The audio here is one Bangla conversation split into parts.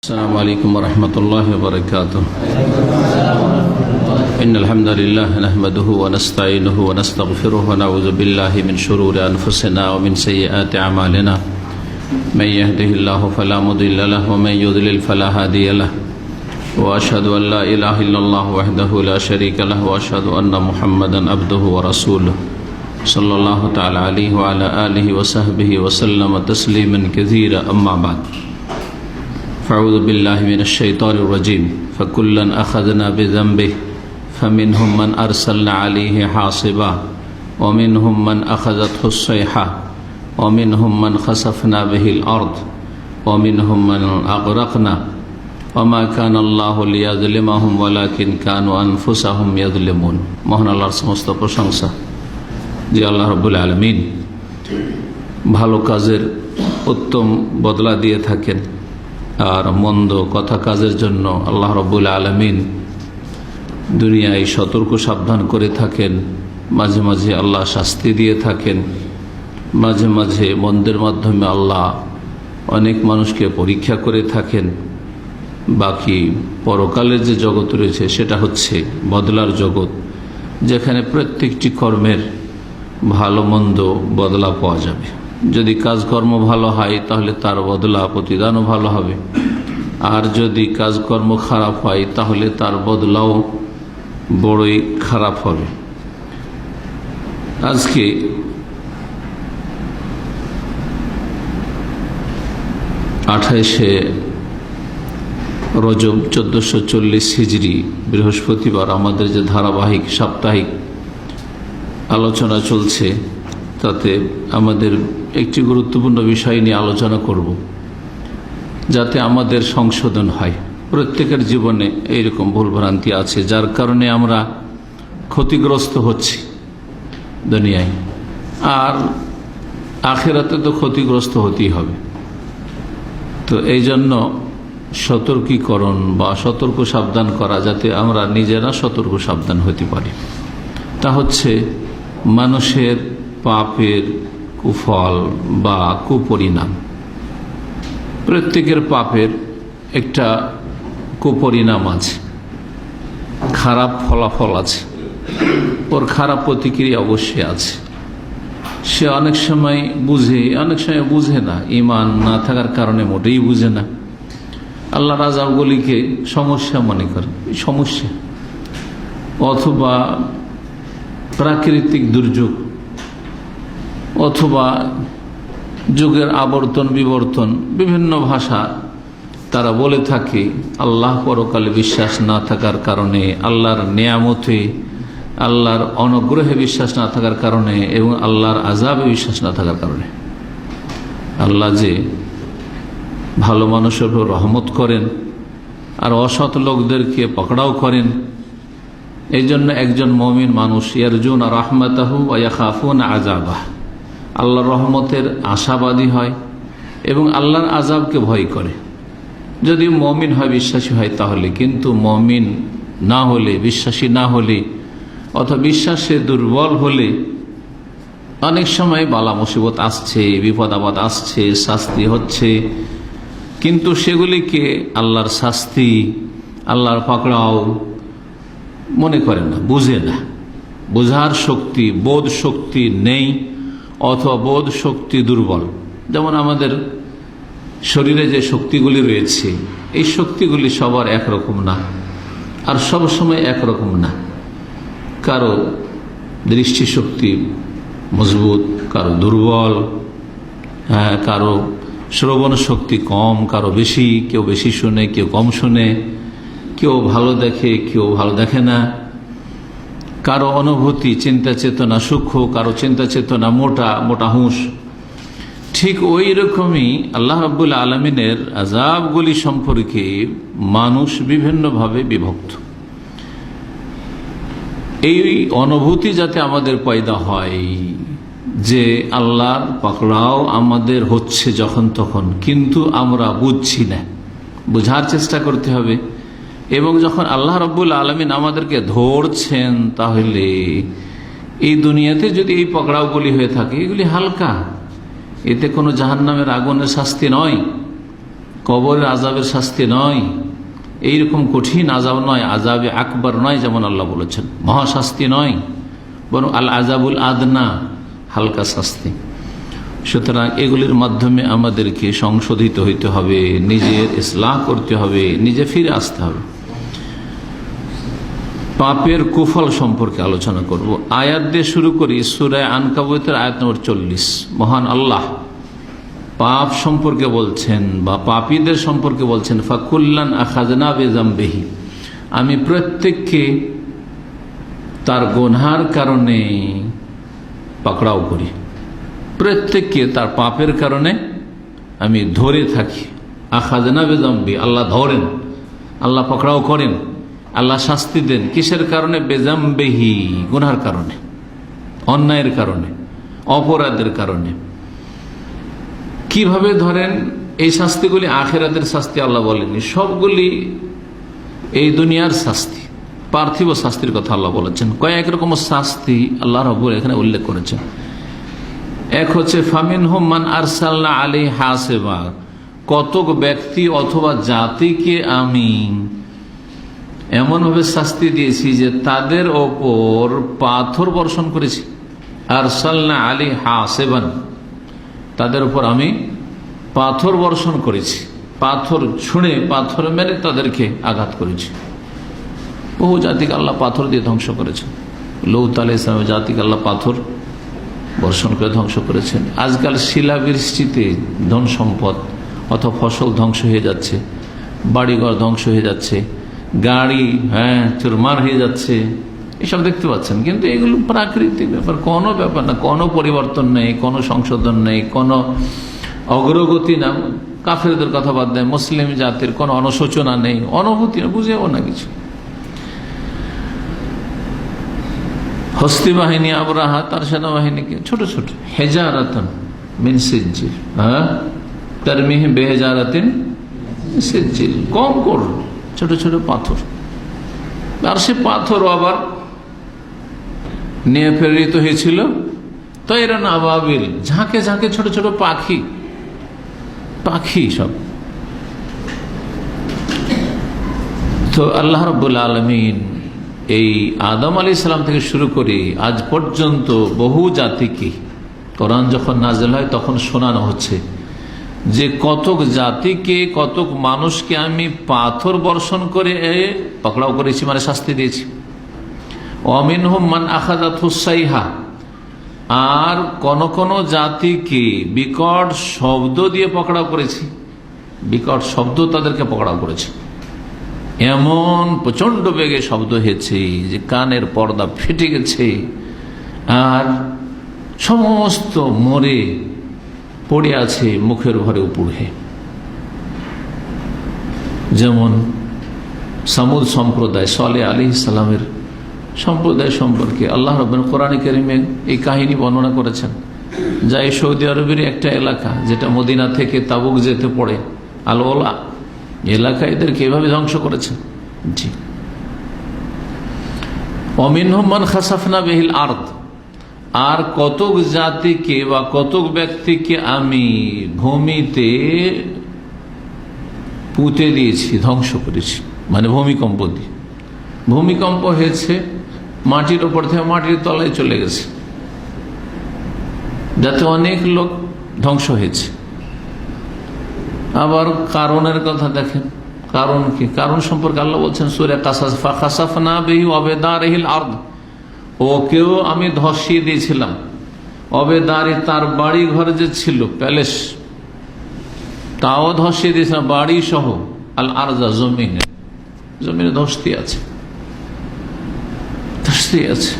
السلام عليكم ورحمة الله وبركاته. إن الحمد لله نحمده ونستعينه ونستغفره ونعوذ بالله من شرور أنفسنا ومن سيئات أعمالنا. من يهده الله فلا مضل له ومن يضلل فلا هادي له. وأشهد أن لا إله إلا الله وحده لا شريك له وأشهد أن محمدا عبده ورسوله صلى الله تعالى عليه وعلى آله وصحبه وسلم تسليما كثيرا. أما بعد، فأعوذ بالله من الشيطان الرجيم. فكلا أخذنا بذنبه فمنهم من أرسلنا عليه حاصبا ومنهم من أخذته الصيحة ومنهم من خسفنا به الأرض ومنهم من أغرقنا وما كان الله ليظلمهم ولكن كانوا أنفسهم يظلمون. মহান আল্লাহর সমস্ত প্রশংসা যে আল্লাহ রাব্বুল আলামিন ভালো কাজের উত্তম বদলা দিয়ে থাকেন, আর মন্দ কথা কাজের জন্য আল্লাহ রাব্বুল আলামিন দুনিয়ায় সতর্ক সাবধান করে থাকেন। মাঝে মাঝে আল্লাহ শাস্তি দিয়ে থাকেন, মাঝে মাঝে মন্দের মাধ্যমে আল্লাহ অনেক মানুষকে পরীক্ষা করে থাকেন। বাকি পরকালের যে জগৎ রয়েছে সেটা হচ্ছে বদলার জগৎ, যেখানে প্রত্যেকটি কর্মের ভালো মন্দ বদলা পাওয়া যাবে। যদি কাজকর্ম ভালো হয় তাহলে তার বদলা প্রতিদানও ভালো হবে, আর যদি কাজকর্ম খারাপ হয় তাহলে তার বদলাও বড়ই খারাপ হবে। আজকে আঠাশে রজব 1440 হিজরি বৃহস্পতিবার আমাদের যে ধারাবাহিক সাপ্তাহিক আলোচনা চলছে, তাতে আমাদের একটি গুরুত্বপূর্ণ বিষয় নিয়ে আলোচনা করব, যাতে আমাদের সংশোধন হয়। প্রত্যেকের জীবনে এইরকম ভুলভ্রান্তি আছে, যার কারণে আমরা ক্ষতিগ্রস্ত হচ্ছি দুনিয়ায়, আর আখিরাতে তো ক্ষতিগ্রস্ত হতেই হবে। তো এই জন্য সতর্কীকরণ বা সতর্ক সাবধান করা, যাতে আমরা নিজেরা সতর্ক সাবধান হতে পারি। তা হচ্ছে মানুষের পাপের কুফল বা কুপরিণাম। প্রত্যেকের পাপের একটা কুপরিণাম আছে, খারাপ ফলাফল আছে, ওর খারাপ প্রতিক্রিয়া অবশ্যই আছে। সে অনেক সময় বুঝে, অনেক সময় বুঝে না, ঈমান না থাকার কারণে মোটেই বুঝে না। আল্লাহর আযাবগুলিকে সমস্যা মনে করে, সমস্যা, অথবা প্রাকৃতিক দুর্যোগ, অথবা যুগের আবর্তন বিবর্তন, বিভিন্ন ভাষা তারা বলে থাকে। আল্লাহ পরকালে বিশ্বাস না থাকার কারণে, আল্লাহর নেয়ামতে, আল্লাহর অনুগ্রহে বিশ্বাস না থাকার কারণে এবং আল্লাহর আযাবে বিশ্বাস না থাকার কারণে। আল্লাহ যে ভালো মানুষের উপর রহমত করেন আর অসৎ লোকদেরকে পকড়াও করেন। এই জন্য একজন মুমিন মানুষ ইয়ারজুনা রাহমাতাহু ওয়া ইয়াখাফুনা আযাবাহ, আল্লাহর রহমতের আশাবাদী হয় এবং আল্লাহর আযাবকে ভয় করে। যদি মুমিন হয়, বিশ্বাসী হয় তাহলে। কিন্তু মুমিন না হলে, বিশ্বাসী না হলে, অথবা বিশ্বাসে দুর্বল হলে অনেক সময় বালা মুসিবত আসছে, বিপদ আপদ আসছে, শাস্তি হচ্ছে, কিন্তু সেগুলিকে আল্লাহর শাস্তি, আল্লাহর পাকড়াও মনে করে না, বুঝে না। বোঝার শক্তি, বোধ শক্তি নেই, অথবা বোধ শক্তি দুর্বল। যেমন আমাদের শরীরে যে শক্তিগুলি রয়েছে, এই শক্তিগুলি সবার একরকম না, আর সব সময় একরকম না। কারো দৃষ্টিশক্তি মজবুত, কারো দুর্বল, কারো শ্রবণ শক্তি কম, কারো বেশি, কেউ বেশি শুনে, কেউ কম শুনে, কেউ ভালো দেখে, কেউ ভালো দেখে না। কারো অনুভূতি, চিন্তা চেতনা সূক্ষ্ম, কারো চিন্তা চেতনা মোটা মোটা হুঁশ। ঠিক ওই রকমই আল্লাহ রাব্বুল আলামিনের আযাবগুলি সম্পর্কে মানুষ বিভিন্নভাবে বিভক্ত। এই অনুভূতি যাতে আমাদের পয়দা হয় যে আল্লাহর পাকড়াও আমাদের হচ্ছে যখন তখন, কিন্তু আমরা বুঝছি না, বোঝার চেষ্টা করতে হবে। এবং যখন আল্লাহ রাব্বুল আলামিন আমাদেরকে ধরছেন, তাহলে এই দুনিয়াতে যদি এই পকড়াওগুলি হয়ে থাকে, এগুলি হালকা, এতে কোনো জাহান্নামের আগুনের শাস্তি নয়, কবরের আযাবের শাস্তি নয়, এইরকম কঠিন আযাব নয়, আযাবে আকবর নয়, যেমন আল্লাহ বলেছেন, মহাশাস্তি নয়, বরং আল আযাবুল আদনা, হালকা শাস্তি। সুতরাং এগুলির মাধ্যমে আমাদেরকে সংশোধিত হইতে হবে, নিজের ইসলাহ করতে হবে, নিজে ফিরে আসতে হবে। পাপের কুফল সম্পর্কে আলোচনা করব। আয়াত দিয়ে শুরু করি। সূরা আনকাবুতের আয়াত নম্বর 40। মহান আল্লাহ পাপ সম্পর্কে বলছেন বা পাপীদের সম্পর্কে বলছেন, ফাকুল্লান আখাযনা বিযামবিহি, আমি প্রত্যেককে তার গুনহার কারণে পাকড়াও করি, প্রত্যেককে তার পাপের কারণে আমি ধরে থাকি। আখাযনা বিযামবি, আল্লাহ ধরেন, আল্লাহ পাকড়াও করেন, আল্লাহ শাস্তি দেন। কিসের কারণে? বেজামবিহি, গুনহার কারণে, অন্যায়ের কারণে, অপরাধের কারণে। কিভাবে ধরেন? এই শাস্তিগুলি আখিরাতের শাস্তি আল্লাহ বলেননি, সবগুলি এই দুনিয়ার শাস্তি, পার্থিব শাস্তির কথা আল্লাহ বলেছেন। কয়েক রকম শাস্তি আল্লাহ রাব্বুল এখানে উল্লেখ করেছেন। এক হচ্ছে ফামিনহুম মান আরসালনা আলাইহি হাসিবা, কতক ব্যক্তি অথবা জাতিকে আমি এমনভাবে শাস্তি দিয়েছি যে তাদের ওপর পাথর বর্ষণ করেছি। আরসালনা আলাইহি হাসিবান, তাদের উপর আমি পাথর বর্ষণ করেছি, পাথর ছুঁড়ে, পাথর মেরে তাদেরকে আঘাত করেছি। বহু জাতিকে আল্লাহ পাথর দিয়ে ধ্বংস করেছেন। লূত আলাইহিস সালামের জাতিকে আল্লাহ পাথর বর্ষণ করে ধ্বংস করেছেন। আজকাল শিলাবৃষ্টিতে ধন সম্পদ অথবা ফসল ধ্বংস হয়ে যাচ্ছে, বাড়িঘর ধ্বংস হয়ে যাচ্ছে, গাড়ি চুরমার হয়ে যাচ্ছে, এসব দেখতে পাচ্ছেন। কিন্তু এগুলো প্রাকৃতিক ব্যাপার, কোনো ব্যাপার না, কোনো পরিবর্তন নেই, কোনো সংশোধন নেই, কোনো অগ্রগতি না। কাফেরদের কথা বাদ দেয়, মুসলিম জাতির কোনো অনুশোচনা নেই, অনুভূতি না, বুঝেও না কিছু। হস্তি বাহিনী আবরাহা তার সেনাবাহিনীকে ছোট ছোট হেজারাতন মিন সিজ্জিল, তারমিহিম বিহিজারাতিন মিন সিজ্জিল, কম কর, ছোট ছোট পাথর। আর সে পাথর আবার নিয়ে প্রেরিত হয়েছিল তায়রান আবাবিল, ঝাঁকে ঝাঁকে ছোট ছোট পাখি, পাখি সব। তো আল্লাহ রাব্বুল আলামিন এই আদম আলাইহিস সালাম থেকে শুরু করে আজ পর্যন্ত বহু জাতিকে, কোরআন যখন নাযিল হয় তখন শোনানো হচ্ছে যে কতক জাতিকে, কতক মানুষকে আমি পাথর বর্ষণ করে পাকড়াও করেছি, মানে শাস্তি দিয়েছি। ওয়ামিনহুম মান আখাযাতহুস সাইহা, আর কোন কোন জাতিকে বিকট শব্দ দিয়ে পকড়াও করেছি, বিকট শব্দ তাদেরকে পকড়াও করেছে। এমন প্রচন্ড বেগে শব্দ হয়েছে যে কানের পর্দা ফেটে গেছে, আর সমস্ত মরে পড়ে আছে মুখের ভরে উপড়ে। যেমন সামুদ সম্প্রদায়, সালেহ আলাইহিস সালামের সম্প্রদায় সম্পর্কে আল্লাহ রাব্বুল কোরআনে কারিমে এই কাহিনী বর্ণনা করেছেন। যা এই সৌদি আরবের একটা এলাকা, যেটা মদিনা থেকে তাবুক যেতে পড়ে, আল ওলা এলাকায় এদেরকে এভাবে ধ্বংস করেছেন। জি, ওয়ামিনহুম মান খাসাফনা বিহিল আরদ, আর কতক জাতিকে বা কতক ব্যক্তিকে আমি ভূমিতে পুঁতে দিয়েছি, ধ্বংস করেছি, মানে ভূমিকম্প দিয়ে। ভূমিকম্প হয়েছে, মাটির ওপর থেকে মাটির তলায় চলে গেছে, যাতে অনেক লোক ধ্বংস হয়েছে। আবার কারণের কথা দেখেন, কারণ কি? কারণ সম্পর্কে আল্লাহ বলছেন সূরা কাসাস, ফাখাসাফনা বিহি ওয়া বিদারিহিল আরদ, ওকেও আমি ধসিয়ে দিয়েছিলাম। অবেদারি, তার বাড়ি ঘর যে ছিল, প্যালেস, তাও ধসিয়ে দিয়েছিলাম, বাড়ি সহ। আল আরজা, জমিনে, জমিনে ধসতে আছে, ধসতে আছে।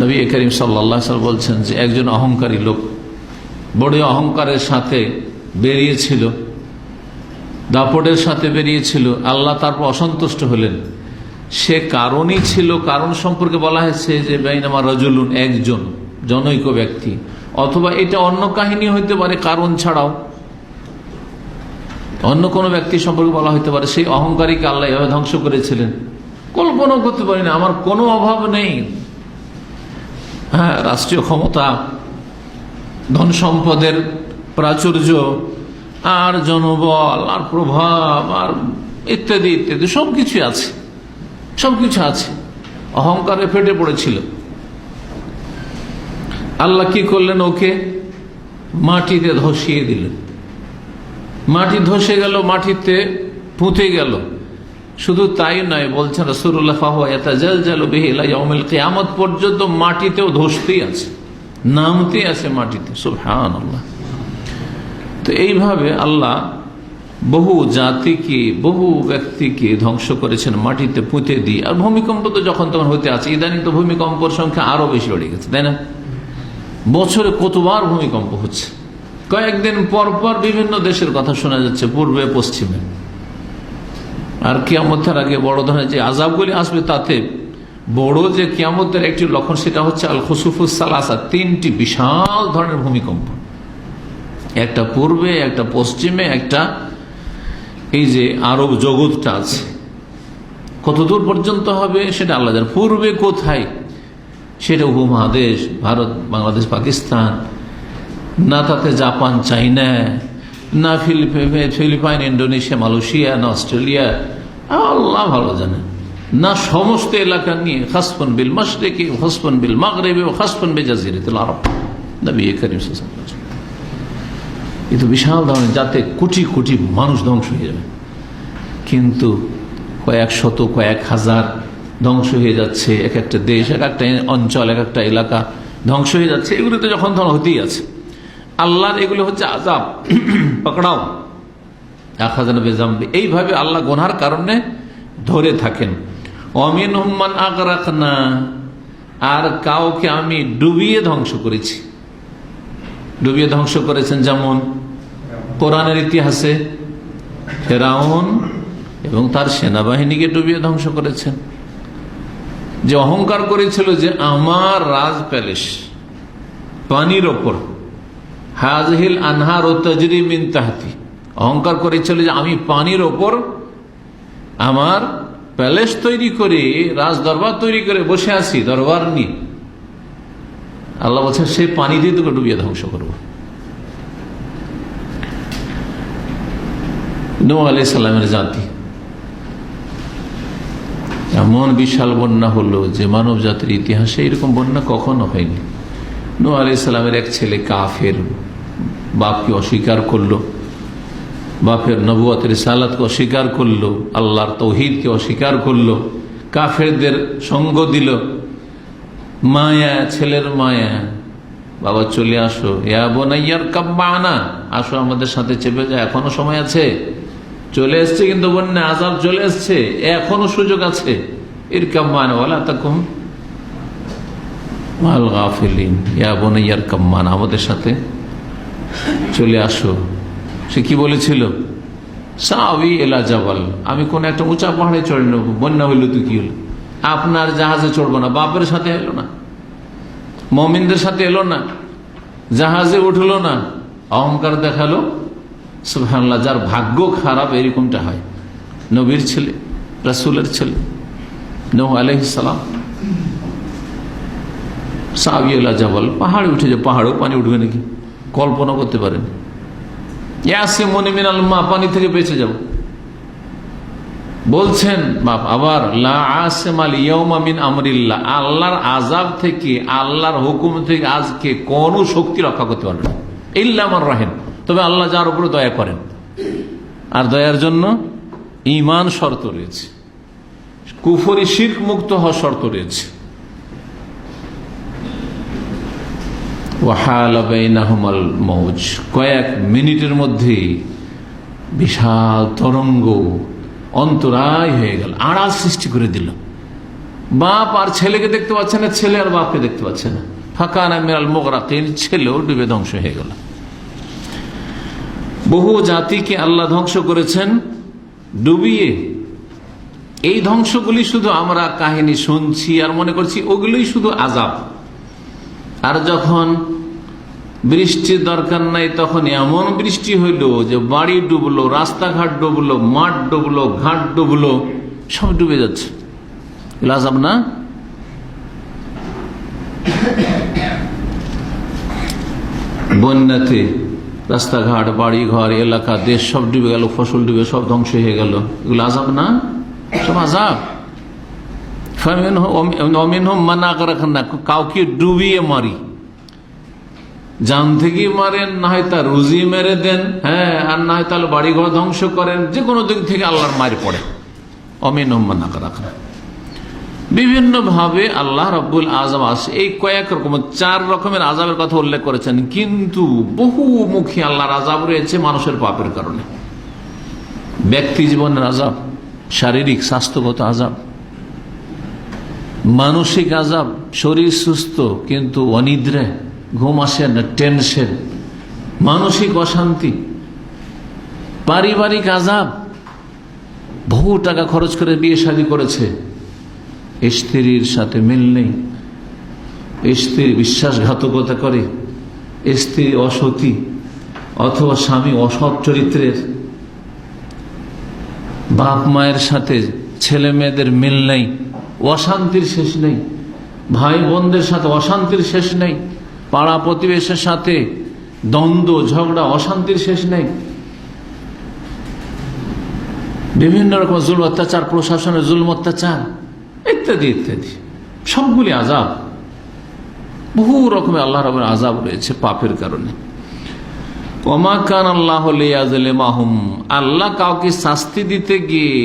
নবী করিম সাল্লাল্লাহু আলাইহি ওয়াসাল্লাম বলছেন যে একজন অহংকারী লোক বড় অহংকারের সাথে বেরিয়েছিল, দাপটের সাথে বেরিয়েছিল, আল্লাহ তারপর অসন্তুষ্ট হলেন। সে কারণই ছিল, কারণ সম্পর্কে বলা হয়েছে যে বাইনামা রাজুলুন, একজন জনৈক ব্যক্তি, অথবা এটা অন্য কাহিনী হইতে পারে, কারণ ছাড়াও অন্য কোনো ব্যক্তি সম্পর্কে বলা হইতে পারে। সেই অহংকারীকে আল্লাহ এভাবে ধ্বংস করেছিলেন। কল্পনা করতে পারি না, আমার কোনো অভাব নেই, রাষ্ট্রীয় ক্ষমতা, ধন সম্পদের প্রাচুর্য, আর জনবল আর প্রভাব আর ইত্যাদি ইত্যাদি সবকিছু আছে, সবকিছু আছে। অহংকারে ফেটে পড়েছিল। আল্লাহ কি করলেন? ওকে মাটিতে ধসিয়ে দিলেন। মাটি ধসে গেল, মাটিতে পুঁতে গেল। শুধু তাই নয়, বলছেন রাসূলুল্লাহ কিয়ামত পর্যন্ত মাটিতেও ধসতেই আছে, নামতেই আছে মাটিতে। সুবহানাল্লাহ। তো এইভাবে আল্লাহ বহু জাতিকে, বহু ব্যক্তিকে ধ্বংস করেছেন মাটিতে পুঁতে দিয়ে। আর ভূমিকম্প তো যখন তখন হতে আছে। ইদানিং তো ভূমিকম্পের সংখ্যা আরো বেশি বেড়ে গেছে, তাই না? বছরে কতবার ভূমিকম্প হচ্ছে, কয়েকদিন পর পর বিভিন্ন দেশের কথা শোনা যাচ্ছে, পূর্বে পশ্চিমে। আর কিয়ামতের আগে বড় ধরনের যে আযাবগুলি আসবে, তাতে বড় যে কিয়ামতের একটি লক্ষণ, সেটা হচ্ছে আল খুসুফুস সালাসা, 3টি বিশাল ধরনের ভূমিকম্প। একটা পূর্বে, একটা পশ্চিমে, একটা এই যে আরব জগৎটা আছে। কতদূর পর্যন্ত হবে সেটা আল্লাহ জানেন। পূর্বে কোথায় সেটা উপমহাদেশ, ভারত, বাংলাদেশ, পাকিস্তান, না তাতে জাপান, চাইনা, না ফিলিপাইন, ইন্দোনেশিয়া, মালয়েশিয়া, না অস্ট্রেলিয়া, আল্লাহ ভালো জানেন। না সমস্ত এলাকা নিয়ে খাসফুন বিল মাশরিকি, খাসফুন বিল মাগরিবি, খাসফুন বিজাজিরাতিল আরব। নবী করিম সাল্লাল্লাহু আলাইহি ওয়াসাল্লাম। এ তো বিশাল ধরনের, যাতে কোটি কোটি মানুষ ধ্বংস হয়ে যাবে। কিন্তু কয়েক শত, কয়েক হাজার ধ্বংস হয়ে যাচ্ছে। এক একটা দেশ, এক একটা অঞ্চল, এক একটা এলাকা ধ্বংস হয়ে যাচ্ছে। এগুলো তো যখন তখন হতেই আছে। আল্লাহর এগুলো হচ্ছে আযাব, পকড়াও আখাযানা বিযামবি। এইভাবে আল্লাহ গুনার কারণে ধরে থাকেন। ওয়ামিনহুম মান আগরাকনা, আর কাউকে আমি ডুবিয়ে ধ্বংস করেছি। ডুবিয়ে ধ্বংস করেছেন যেমন কোরআনের ইতিহাসে ফেরাউন এবং তার সেনাবাহিনীকে ডুবিয়ে ধ্বংস করেছেন। যে অহংকার করেছিল যে আমার রাজ প্যালেস পানির ওপর, হাযহিল আনহার তাজরি মিন তাহতি, অহংকার করেছিল যে আমি পানির ওপর আমার প্যালেস তৈরি করে, রাজ দরবার তৈরি করে বসে আছি, দরবার নিয়ে। আল্লাহ বলছেন সেই পানি দিয়ে তোকে ডুবিয়ে ধ্বংস করবো। নূহ আলাইহিস সালামের জাতি, এমন বিশাল বন্যা হলো যে মানব জাতির ইতিহাসে এরকম বন্যা কখনো হয়নি। নূহ আলাইহিস সালামের এক ছেলে কাফের, বাপকে অস্বীকার করলো, বাপের নবুয়তের রিসালাতকে অস্বীকার করলো, আল্লাহর তাওহীদকে অস্বীকার করলো, কাফেরদের সঙ্গ দিল। মায়া, ছেলের মায়া, বাবা চলে আসো, ইয়া বুনাইয়া রকাব মা'না, আসো আমাদের সাথে চেপে যায়, এখনো সময় আছে। চলে এসছে কিন্তু বন্যা, আযাব চলে এসছে, এখনো সুযোগ আছে। ইরকাব মা'না ওয়ালা তাকুম মাল গাফিলিন, ইয়া বুনাইয়া রকাব মা'না, আমাদের সাথে চলে আসো। সে কি বলেছিল? সাআবি ইলা জাবাল, আমি কোন একটা উঁচা পাহাড়ে চড়ে নেব। বন্যা হইল তো কি হলো? আপনার জাহাজে চড়বো না, বাপের সাথে এলো না, মুমিনদের সাথে এলো না, জাহাজে উঠলো না, অহংকার দেখালো। সুবহানাল্লাহ, যার ভাগ্য খারাপ এরকমটা হয়। নবীর ছেলে, রাসূলের ছেলে নূহ আলাইহিস সালাম, সাআবি ইলা জাবাল, পাহাড়ে উঠে যে পাহাড়েও পানি উঠবে নাকি কল্পনা করতে পারেন? ইয়াসিমুনি মিনাল মা, পানি থেকে বেঁচে যাব বলছেন বাপ। আবার লা আসিমাল ইয়াউমা মিন আমরিল্লাহ, আল্লাহর আযাব থেকে, আল্লাহর হুকুম থেকে আজকে কোন শক্তি রক্ষা করতে পারবে না, ইল্লা মান রাহিম, তবে আল্লাহ যার উপরে দয়া করেন। আর দয়ার জন্য ঈমান শর্ত রয়েছে, কুফরি শিরক মুক্ত হওয়ার শর্ত রয়েছে। ওয়াহালা বাইনাহুমাল মৌজ, কয়েক মিনিটের মধ্যে বিশাল তরঙ্গ অন্তরায় হয়ে গেল, আড়াল সৃষ্টি করে দিল। বাপ আর ছেলেকে দেখতে পাচ্ছে না, ছেলে আর বাপকে দেখতে পাচ্ছে না। ফাকানা মিনাল মুগরাকিন, ছেলেও ডুবে ধ্বংস হয়ে গেল। বহু জাতিকে আল্লাহ ধ্বংস করেছেন ডুবিয়ে। এই ধ্বংসগুলি শুধু আমরা কাহিনী শুনছি আর মনে করছি ওগুলোই শুধু আযাব। আর যখন বৃষ্টির দরকার নাই, তখন এমন বৃষ্টি হইল যে বাড়ি ডুবলো, রাস্তাঘাট ডুবলো, মাঠ ডুবলো, ঘাট ডুবলো, সব ডুবে যাচ্ছে। আযাব না? বন্যাতে রাস্তাঘাট, বাড়ি ঘর, এলাকা, দেশ সব ডুবে গেল, ফসল ডুবে সব ধ্বংস হয়ে গেল, এগুলো আযাব না? সব আযাব। কাউকে ডুবিয়ে মারি, জান থেকে মারেন, না হয় তার রুজি মেরে দেন, হ্যাঁ, আর না হয় তাহলে বাড়ি ঘর ধ্বংস করেন, যে কোনো দিক থেকে আল্লাহর মার পড়ে। অমিনহুম মান আগরাকনা। বিভিন্ন ভাবে আল্লাহ রাব্বুল আযম এই কয়েক রকম 4 রকমের আযাবের কথা উল্লেখ করেছেন, কিন্তু বহুমুখী আল্লাহর আযাব রয়েছে মানুষের পাপের কারণে। ব্যক্তি জীবনের আযাব, শারীরিক স্বাস্থ্যগত আযাব, মানসিক আযাব, শরীর সুস্থ কিন্তু অনিদ্রা, ঘুম আসে না, টেনশন, মানসিক অশান্তি, পারিবারিক আযাব, বহু টাকা খরচ করে বিয়ে শাদী করেছে, স্ত্রীর সাথে মিল নেই, স্ত্রী বিশ্বাসঘাতকতা করে, স্ত্রী অসতী অথবা স্বামী অসৎ চরিত্রের, বাপ মায়ের সাথে ছেলে মেয়েদের মিল নেই, অশান্তির শেষ নেই, ভাই বোনদের সাথে অশান্তির শেষ নেই, পাড়া প্রতিবেশের সাথে দ্বন্দ্ব ঝগড়া, অশান্তির শেষ নেই, বিভিন্ন রকম জুলম অত্যাচার, প্রশাসনের জুলম অত্যাচার ইত্যাদি ইত্যাদি, সবগুলি আযাব। বহু রকমের আল্লাহ রাব্বুল আযাব রয়েছে পাপের কারণে। ওমা কান আল্লাহু লিয়াযলিমাহুম, আল্লাহ কাউকে শাস্তি দিতে গিয়ে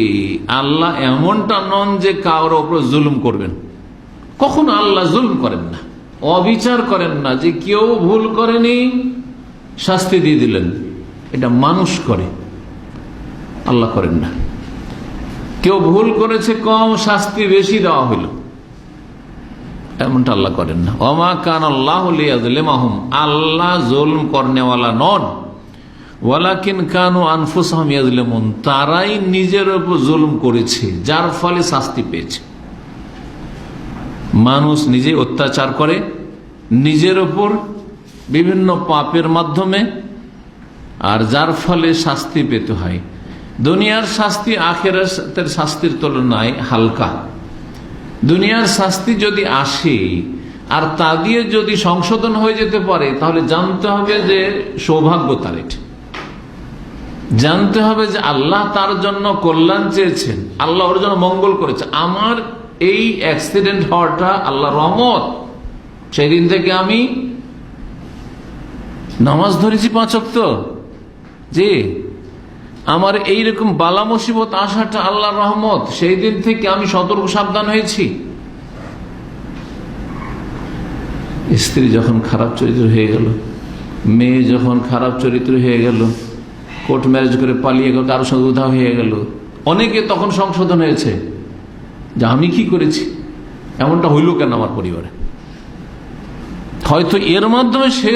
আল্লাহ এমনটা নন যে কারোর উপর জুলুম করবেন। কখনো আল্লাহ জুলুম করেন না, অবিচার করেন না, যে কেউ ভুল করেনি শাস্তি দিয়ে দিলেন, এটা মানুষ করে, আল্লাহ করেন না। কেউ ভুল করেছে, কম শাস্তি বেশি দেওয়া হইল, এমনটা আল্লাহ করেন না। ওমা কান আল্লাহু লিয়াযলিমাহুম, আল্লাহ জুলম করনেওয়ালা নন, ওয়ালাকিন কানু আনফুসাহুম ইয়াযলিমুন, তারাই নিজের উপর জুলম করেছে, যার ফলে শাস্তি পেয়েছে। মানুষ নিজে অত্যাচার করে নিজের উপর বিভিন্ন পাপের মাধ্যমে, আর যার ফলে শাস্তি পেতে হয়। দুনিয়ার শাস্তি আখিরাতের শাস্তির তুলনায় হালকা। দুনিয়ার শাস্তি যদি আসে আর তা দিয়ে যদি সংশোধন হয়ে যেতে পারে, তাহলে জানতে হবে যে সৌভাগ্য তার, এটা জানতে হবে যে আল্লাহ তার জন্য কল্যাণ চেয়েছেন, আল্লাহ ওর জন্য মঙ্গল করেছে। আমার এই অ্যাক্সিডেন্ট হওয়াটা আল্লাহর রহমত, সেদিন থেকে আমি নামাজ ধরেছি 5 ওয়াক্ত, জি, আমার এইরকম বালা মুসিবত আসাটা আল্লাহর রহমত, সেই দিন থেকে আমি সতর্ক সাবধান হয়েছি। স্ত্রী যখন খারাপ চরিত্র হয়ে গেল, মেয়ে যখন খারাপ চরিত্র হয়ে গেল, কোর্ট ম্যারেজ করে পালিয়ে গেল, কারোর সঙ্গে উধাও হয়ে গেল, অনেকে তখন সংশোধন হয়েছে যে আমি কি করেছি, এমনটা হইল কেন আমার পরিবারে। হয়তো এর মাধ্যমে সে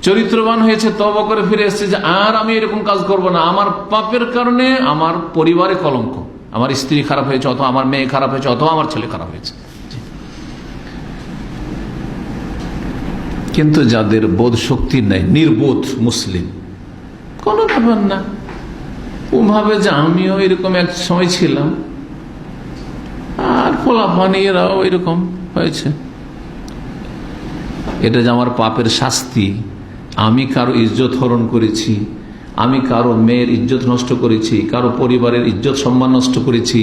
চরিত্রবান হয়েছে, তওবা করে ফিরে এসেছে যে আর আমি এরকম কাজ করব না, আমার পাপের কারণে আমার পরিবারে কলঙ্ক, আমার স্ত্রী খারাপ হয়েছে, অথবা আমার মেয়ে খারাপ হয়েছে, অথবা আমার ছেলে খারাপ হয়েছে। কিন্তু যাদের বোধ শক্তি নেই, নির্বোধ মুসলিম, কোনো ব্যাপার না, ও ভাবে যে আমিও এরকম এক সময় ছিলাম, আর পোলাপানি এরাও এরকম হয়েছে, এটা যে আমার পাপের শাস্তি, আমি কারো ইজ্জত হরণ করেছি, আমি কারো মেয়ের ইজ্জত নষ্ট করেছি, কারো পরিবারের ইজ্জত সম্মান নষ্ট করেছি,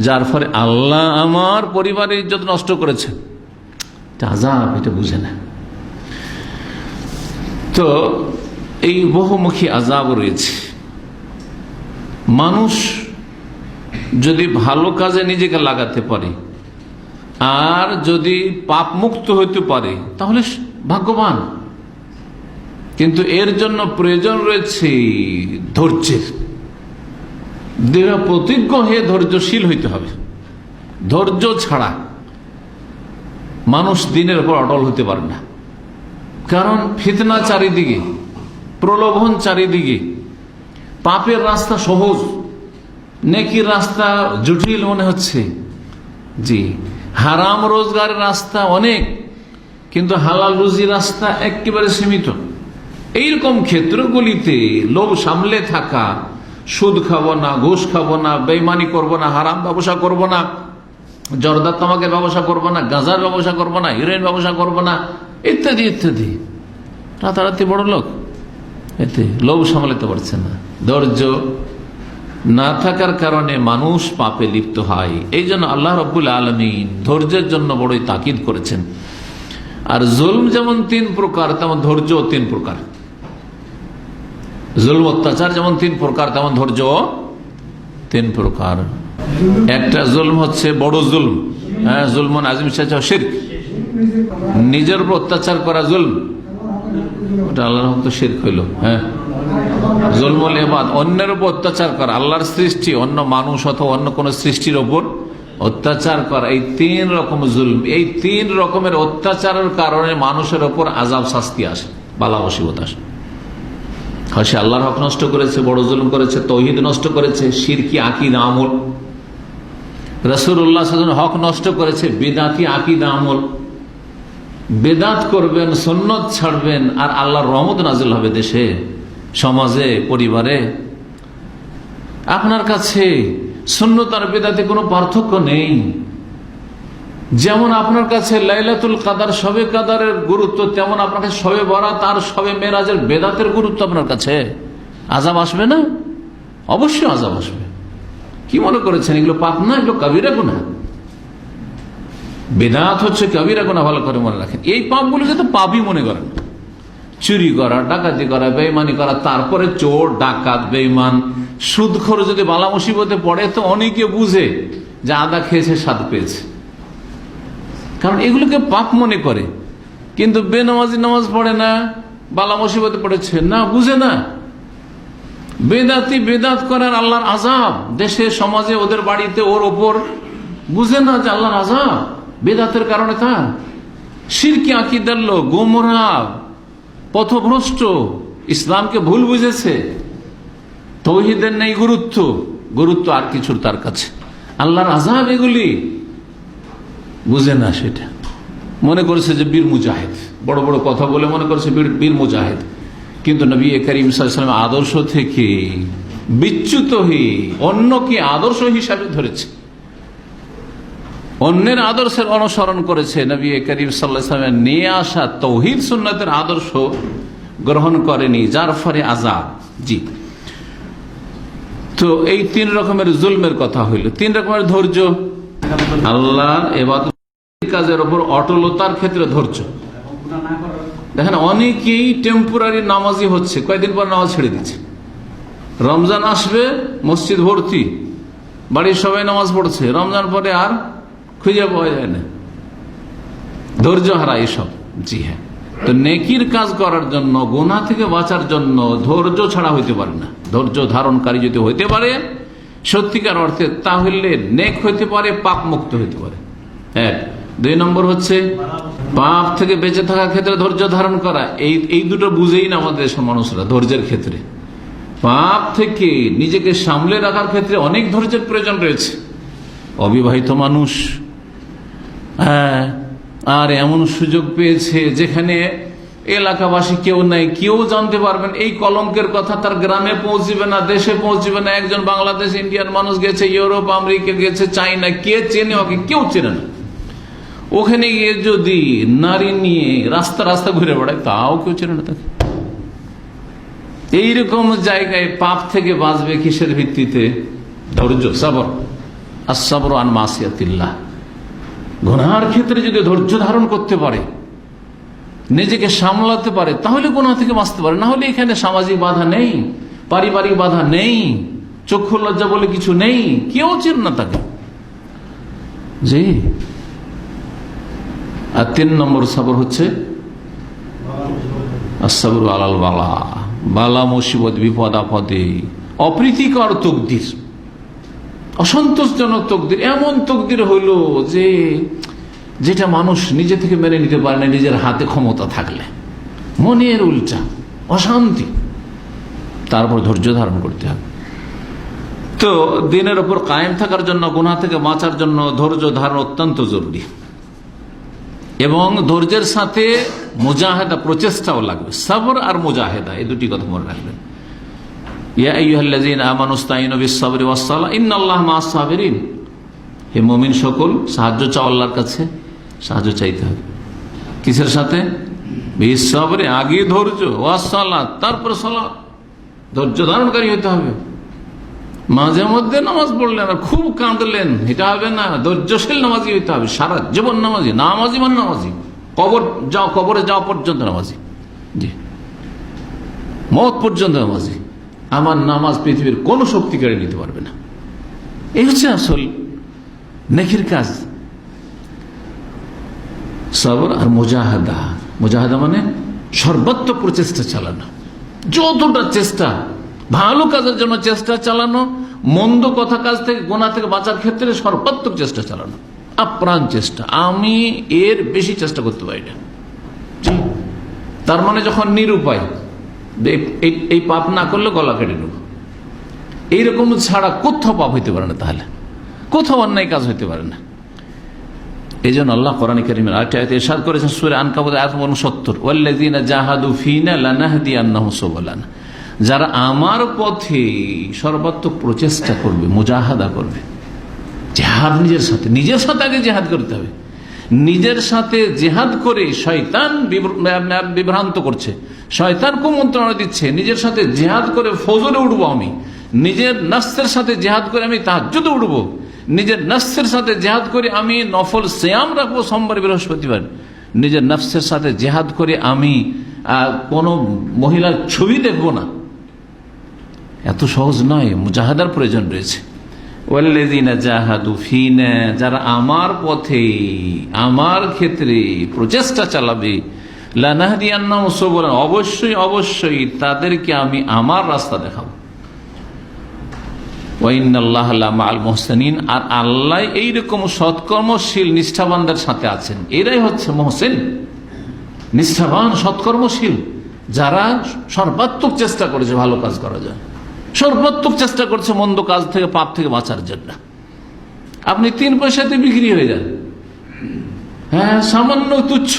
যার ফলে আল্লাহ আমার পরিবারের ইজ্জত নষ্ট করেছে, আযাব, এটা বুঝে না। তো এই বহুমুখী আযাব রয়েছে। মানুষ যদি ভালো কাজে নিজেকে লাগাতে পারে আর যদি পাপ মুক্ত হইতে পারে তাহলে ভাগ্যবান, কিন্তু এর জন্য প্রয়োজন রয়েছে ধৈর্যের, দৃঢ় প্রতিজ্ঞ হয়ে ধৈর্যশীল হইতে হবে। ধৈর্য ছাড়া মানুষ দিনের উপর অটল হতে পারে না, কারণ ফিতনা চারিদিকে, প্রলোভন চারিদিকে, পাপের রাস্তা সহজ, নেকির রাস্তা জটিল মনে হচ্ছে, জি, হারাম রোজগারের রাস্তা অনেক, কিন্তু হালাল রুজির রাস্তা একেবারে সীমিত। এইরকম ক্ষেত্রগুলিতে লোভ সামলে থাকা, সুদ খাবো না, ঘুষ খাবো না, বেইমানি করবো না, হারাম ব্যবসা করবো না, জর্দা তামাকের ব্যবসা করবো না, গাঁজার ব্যবসা করবো না, হিরোইন ব্যবসা করবো না, ইত্যাদি ইত্যাদি, রাতারাতি বড় লোক, এতে লোভ সামলাতে পারছে না। ধৈর্য না থাকার কারণে মানুষ পাপে লিপ্ত হয়। এই জন্য আল্লাহ রাব্বুল আলামিন ধৈর্যের জন্য বড়ই তাকিদ করেছেন। আর জুলম যেমন 3 প্রকার, তেমন ধৈর্য 3 প্রকার। জুলম অত্যাচার যেমন 3 প্রকার, তেমন ধৈর্য 3 প্রকার। একটা জুলম হচ্ছে বড় জুলম, হ্যাঁ, জুলমুন আযীম, শিরক, নিজের উপর অত্যাচার করা জুলম, ওটা আল্লাহর হক তো শিরক হইল। হ্যাঁ, জুলমুল ইবাদ, অন্যের উপর অত্যাচার করা, আল্লাহর সৃষ্টি অন্য মানুষ অথবা অন্য কোন সৃষ্টির উপর অত্যাচার করা, এই 3 রকম জুলম। এই 3 রকমের অত্যাচারের কারণে মানুষের উপর আযাব, শাস্তি আসে, বালা মুসিবত আসে। হয় সে আল্লাহর হক নষ্ট করেছে, বড় জুলুম করেছে, তৌহিদ নষ্ট করেছে, শিরকি আকীদা আমল, রাসূলুল্লাহ সাল্লাল্লাহু আলাইহি ওয়াসাল্লাম হক নষ্ট করেছে, বিদআতি আকীদা আমল, বেদাত করবেন, সুন্নাত ছাড়বেন, আর আল্লাহর রহমত নাজিল হবে দেশে, সমাজে, পরিবারে। আপনার কাছে সুন্নাত আর বেদাতে কোনো পার্থক্য নেই। যেমন আপনার কাছে লাইলাতুল কাদার, শবে কাদারের গুরুত্ব, তেমন আপনার কাছে শবে বরাত আর শবে মেরাজের বেদাতের গুরুত্ব আপনার কাছে। আযাব আসবে না? অবশ্যই আযাব আসবে। কি মনে করেছেন এগুলো পাপ না? এগুলো কাবিরা গুনাহ। বেদাত হচ্ছে কাবিরা গুনাহ, ভালো করে মনে রাখেন। এই পাপগুলোকে তো পাপই মনে করেন। চুরি করা, ডাকাতি করা, বেঈমানি করা, তারপরে চোর, ডাকাত, বেঈমান, সুদখোর যদি বালা মুসিবতে পড়ে তো অনেকে বুঝে যে আদা খেয়েছে, স্বাদ পেয়েছে, কারণ এগুলোকে পাপ মনে করে। কিন্তু বেনামাজি নামাজ পড়ে না, বালা মুসিবতে পড়েছে না, বুঝে না। বেদাতি বেদাত করার আল্লাহর আযাব দেশে, সমাজে, ওদের বাড়িতে, ওর ওপর, বুঝে না যে আল্লাহর আযাব বেদাতের কারণে। তার শিরকি আকীদার লোক, গোমরাহ, পথভ্রষ্ট, ইসলামকে ভুল বুঝেছে, তৌহিদের নেই গুরুত্ব আর কিছুর তার কাছে, আল্লাহর আযাব এগুলি বুঝে না। সেটা মনে করেছে যে বীর মুজাহিদ, বড় বড় কথা বলে মনে করেছে বীর মুজাহিদ, কিন্তু নবী করিম সাল্লাল্লাহু আলাইহি ওয়াসাল্লামের আদর্শ থেকে বিচ্যুত হয়ে অন্যকে আদর্শ হিসাবে ধরেছে, অন্যের আদর্শের অনুসরণ করেছে। নবী করিম সাল্লাল্লাহু আলাইহি ওয়াসাল্লামের নিয়ে আসা তাওহীদ সুন্নাতের আদর্শ গ্রহণ করেনি, যার ফলে আযাব। জি, তো এই 3 রকমের জুলমের কথা হইল। 3 রকমের ধৈর্য, আল্লাহর ইবাদত কাজের উপর অটলতার ক্ষেত্রে ধৈর্য। দেখেন অনেকেই টেম্পোরারি নামাজি হচ্ছে, কয়েকদিন পর নামাজ ছেড়ে দিচ্ছে। রমজান আসবে, মসজিদ ভর্তি, বাড়ির সবাই নামাজ পড়ছে, রমজান পরে আর খুঁজে পাওয়া যায় না, ধৈর্য হারা এসব। জি হ্যাঁ, তো নেকির কাজ করার জন্য, গুনাহ থেকে বাঁচার জন্য ধৈর্য ছাড়া হইতে পারে না। ধৈর্য ধারণকারী যদি হইতে পারে সত্যিকার অর্থে, তাহলে নেক হইতে পারে, পাপ মুক্ত হইতে পারে। 1 2 নম্বর হচ্ছে পাপ থেকে বেঁচে থাকার ক্ষেত্রে ধৈর্য ধারণ করা। এই দুটো বুঝেই না আমাদের দেশের মানুষরা। ধৈর্যের ক্ষেত্রে, পাপ থেকে নিজেকে সামলে রাখার ক্ষেত্রে অনেক ধৈর্যের প্রয়োজন রয়েছে। অবিবাহিত মানুষ, হ্যাঁ, আর এমন সুযোগ পেয়েছে যেখানে এলাকাবাসী কেউ নাই, কেউ জানতে পারবেন এই কলঙ্কের কথা, তার গ্রামে পৌঁছবে না, দেশে পৌঁছবে না। একজন বাংলাদেশ, ইন্ডিয়ান মানুষ গেছে ইউরোপ, আমেরিকা গেছে, চাইনা, কে চেনে ওকে? কেউ চেনে না। ওখানে গিয়ে যদি নারী নিয়ে রাস্তা ঘুরে বেড়ায়, তাও কেউ চেনে না তাকে। এইরকম জায়গায় পাপ থেকে বাঁচবে কিসের ভিত্তিতে? ধৈর্য, সবর। আস-সাবর আন মাসিয়াতিল্লাহ। গুনাহের ক্ষেত্রে যদি ধৈর্য ধারণ করতে পারে, নিজেকে সামলাতে পারে, তাহলে গুনাহ থেকে বাঁচতে পারে। না হলে এখানে সামাজিক বাধা নেই, পারিবারিক বাধা নেই, চক্ষু লজ্জা বলে কিছু নেই, কেউ চেনে না তাকে। জি। আর 3 নম্বর সবর হচ্ছে আস-সাবরু আলাল বালা। বালা মুসিবত, বিপদ আপদে, অপ্রীতিকর তকদির, অসন্তোষজনক তকদির, এমন তকদির হইল যে যেটা মানুষ নিজে থেকে মেনে নিতে পারে না, নিজের হাতে ক্ষমতা থাকলে, মনের উল্টা অশান্তি, তারপর ধৈর্য ধারণ করতে হবে। তো দিনের উপর কায়েম থাকার জন্য, গুনাহ থেকে বাঁচার জন্য ধৈর্য ধারণ অত্যন্ত জরুরি। এবং ধৈর্যের সাথে মুজাহেদা, প্রচেষ্টাও লাগবে। সবর আর মুজাহেদা, এই দুটি কথা মনে রাখবেন। ইয়া আইয়ুহাল্লাযীনা আমানু ইসতাঈনু বিস-সাবরি ওয়াস-সালাহ ইন্নাল্লাহা মা'আস-সাবিরিন। হে মুমিন সকল, সাহায্য চাও আল্লাহর কাছে, সাহায্য চাইতে হবে। কিসের সাথে? বিসবরে, আগে ধৈর্য, ওয়াসসালাত, তারপর সালাত, ধৈর্য ধারণকারী হতে হবে। মাঝে মধ্যে নামাজ পড়লেন আর খুব কাঁদলেন, এটা হবে না। ধৈর্যশীল নামাজি হতে হবে, সারা জীবন নামাজি। নামাজি মানে নামাজি, কবরে যাওয়া পর্যন্ত নামাজি, জি, মওত পর্যন্ত নামাজি। আমার নামাজ পৃথিবীর কোন শক্তি কেড়ে নিতে পারবে না। এই হচ্ছে আসল নেকির কাজ। সবর আর মুজাহাদা। মুজাহাদা মানে সর্বাত্মক প্রচেষ্টা চালানো, যতটা চেষ্টা, ভালো কাজের জন্য চেষ্টা চালানো, মন্দ কথা কাজ থেকে, গোনা থেকে বাঁচার ক্ষেত্রে সর্বাত্মক চেষ্টা চালানো, আপ্রাণ চেষ্টা। আমি এর বেশি চেষ্টা করতে পারি না। তার মানে যখন নিরুপায়, এই পাপ না করলে গলা কেটে নেব, এইরকম ছাড়া কোথাও পাপ হইতে পারে না, তাহলে কোথাও অন্যায় কাজ হইতে পারে না। এই জন্য আল্লাহ কোরআন কারীমের আরেকটি আয়াতে ইরশাদ করেছেন সূরা আনকাবুত আয়াত 69, ওয়াল্লাযীনা জাহাদু ফীনা লানাহদিয়ান্নাহুম সুবুলানা, যারা আমার পথে সর্বাত্মক প্রচেষ্টা করবে, মুজাহাদা করবে, জিহাদ নিজের সাথে আগে জিহাদ করতে হবে। নিজের সাথে জিহাদ করে শয়তান বিভ্রান্ত করছে, শয়তান কুমন্ত্রণা দিচ্ছে। নিজের সাথে জিহাদ করে ফজরে উঠবো আমি, নিজের নফসের সাথে জিহাদ করে আমি তাহাজ্জুদে উঠবো, নিজের নফসের সাথে জিহাদ করে আমি নফল সিয়াম রাখবো সোমবার বৃহস্পতিবার, নিজের নফসের সাথে জিহাদ করে আমি কোন মহিলার ছবি দেখবো না। এত সহজ নয়, মুজাহাদার প্রয়োজন রয়েছে। ওয়াল্লাযীনা জাহাদু ফীনা, যারা আমার পথে, আমার ক্ষেত্রে প্রচেষ্টা চালাবে, লানাহদিয়ান্নাহুম সুবুলানা, অবশ্যই অবশ্যই তাদেরকে আমি আমার রাস্তা দেখাবো। ওয়া ইন্নাল্লাহা লামাআল মুহসিনিন, আর আল্লাহ এইরকম সৎকর্মশীল নিষ্ঠাবানদের সাথে আছেন। এরাই হচ্ছে মুহসিন, নিষ্ঠাবান, সৎকর্মশীল, যারা সর্বাত্মক চেষ্টা করেছে ভালো কাজ করা যায়, সর্বাত্মক চেষ্টা করছে মন্দ কাজ থেকে, পাপ থেকে বাঁচার জন্য। আপনি 3 পয়সাতে বিক্রি হয়ে যান, হ্যাঁ, সামান্য তুচ্ছ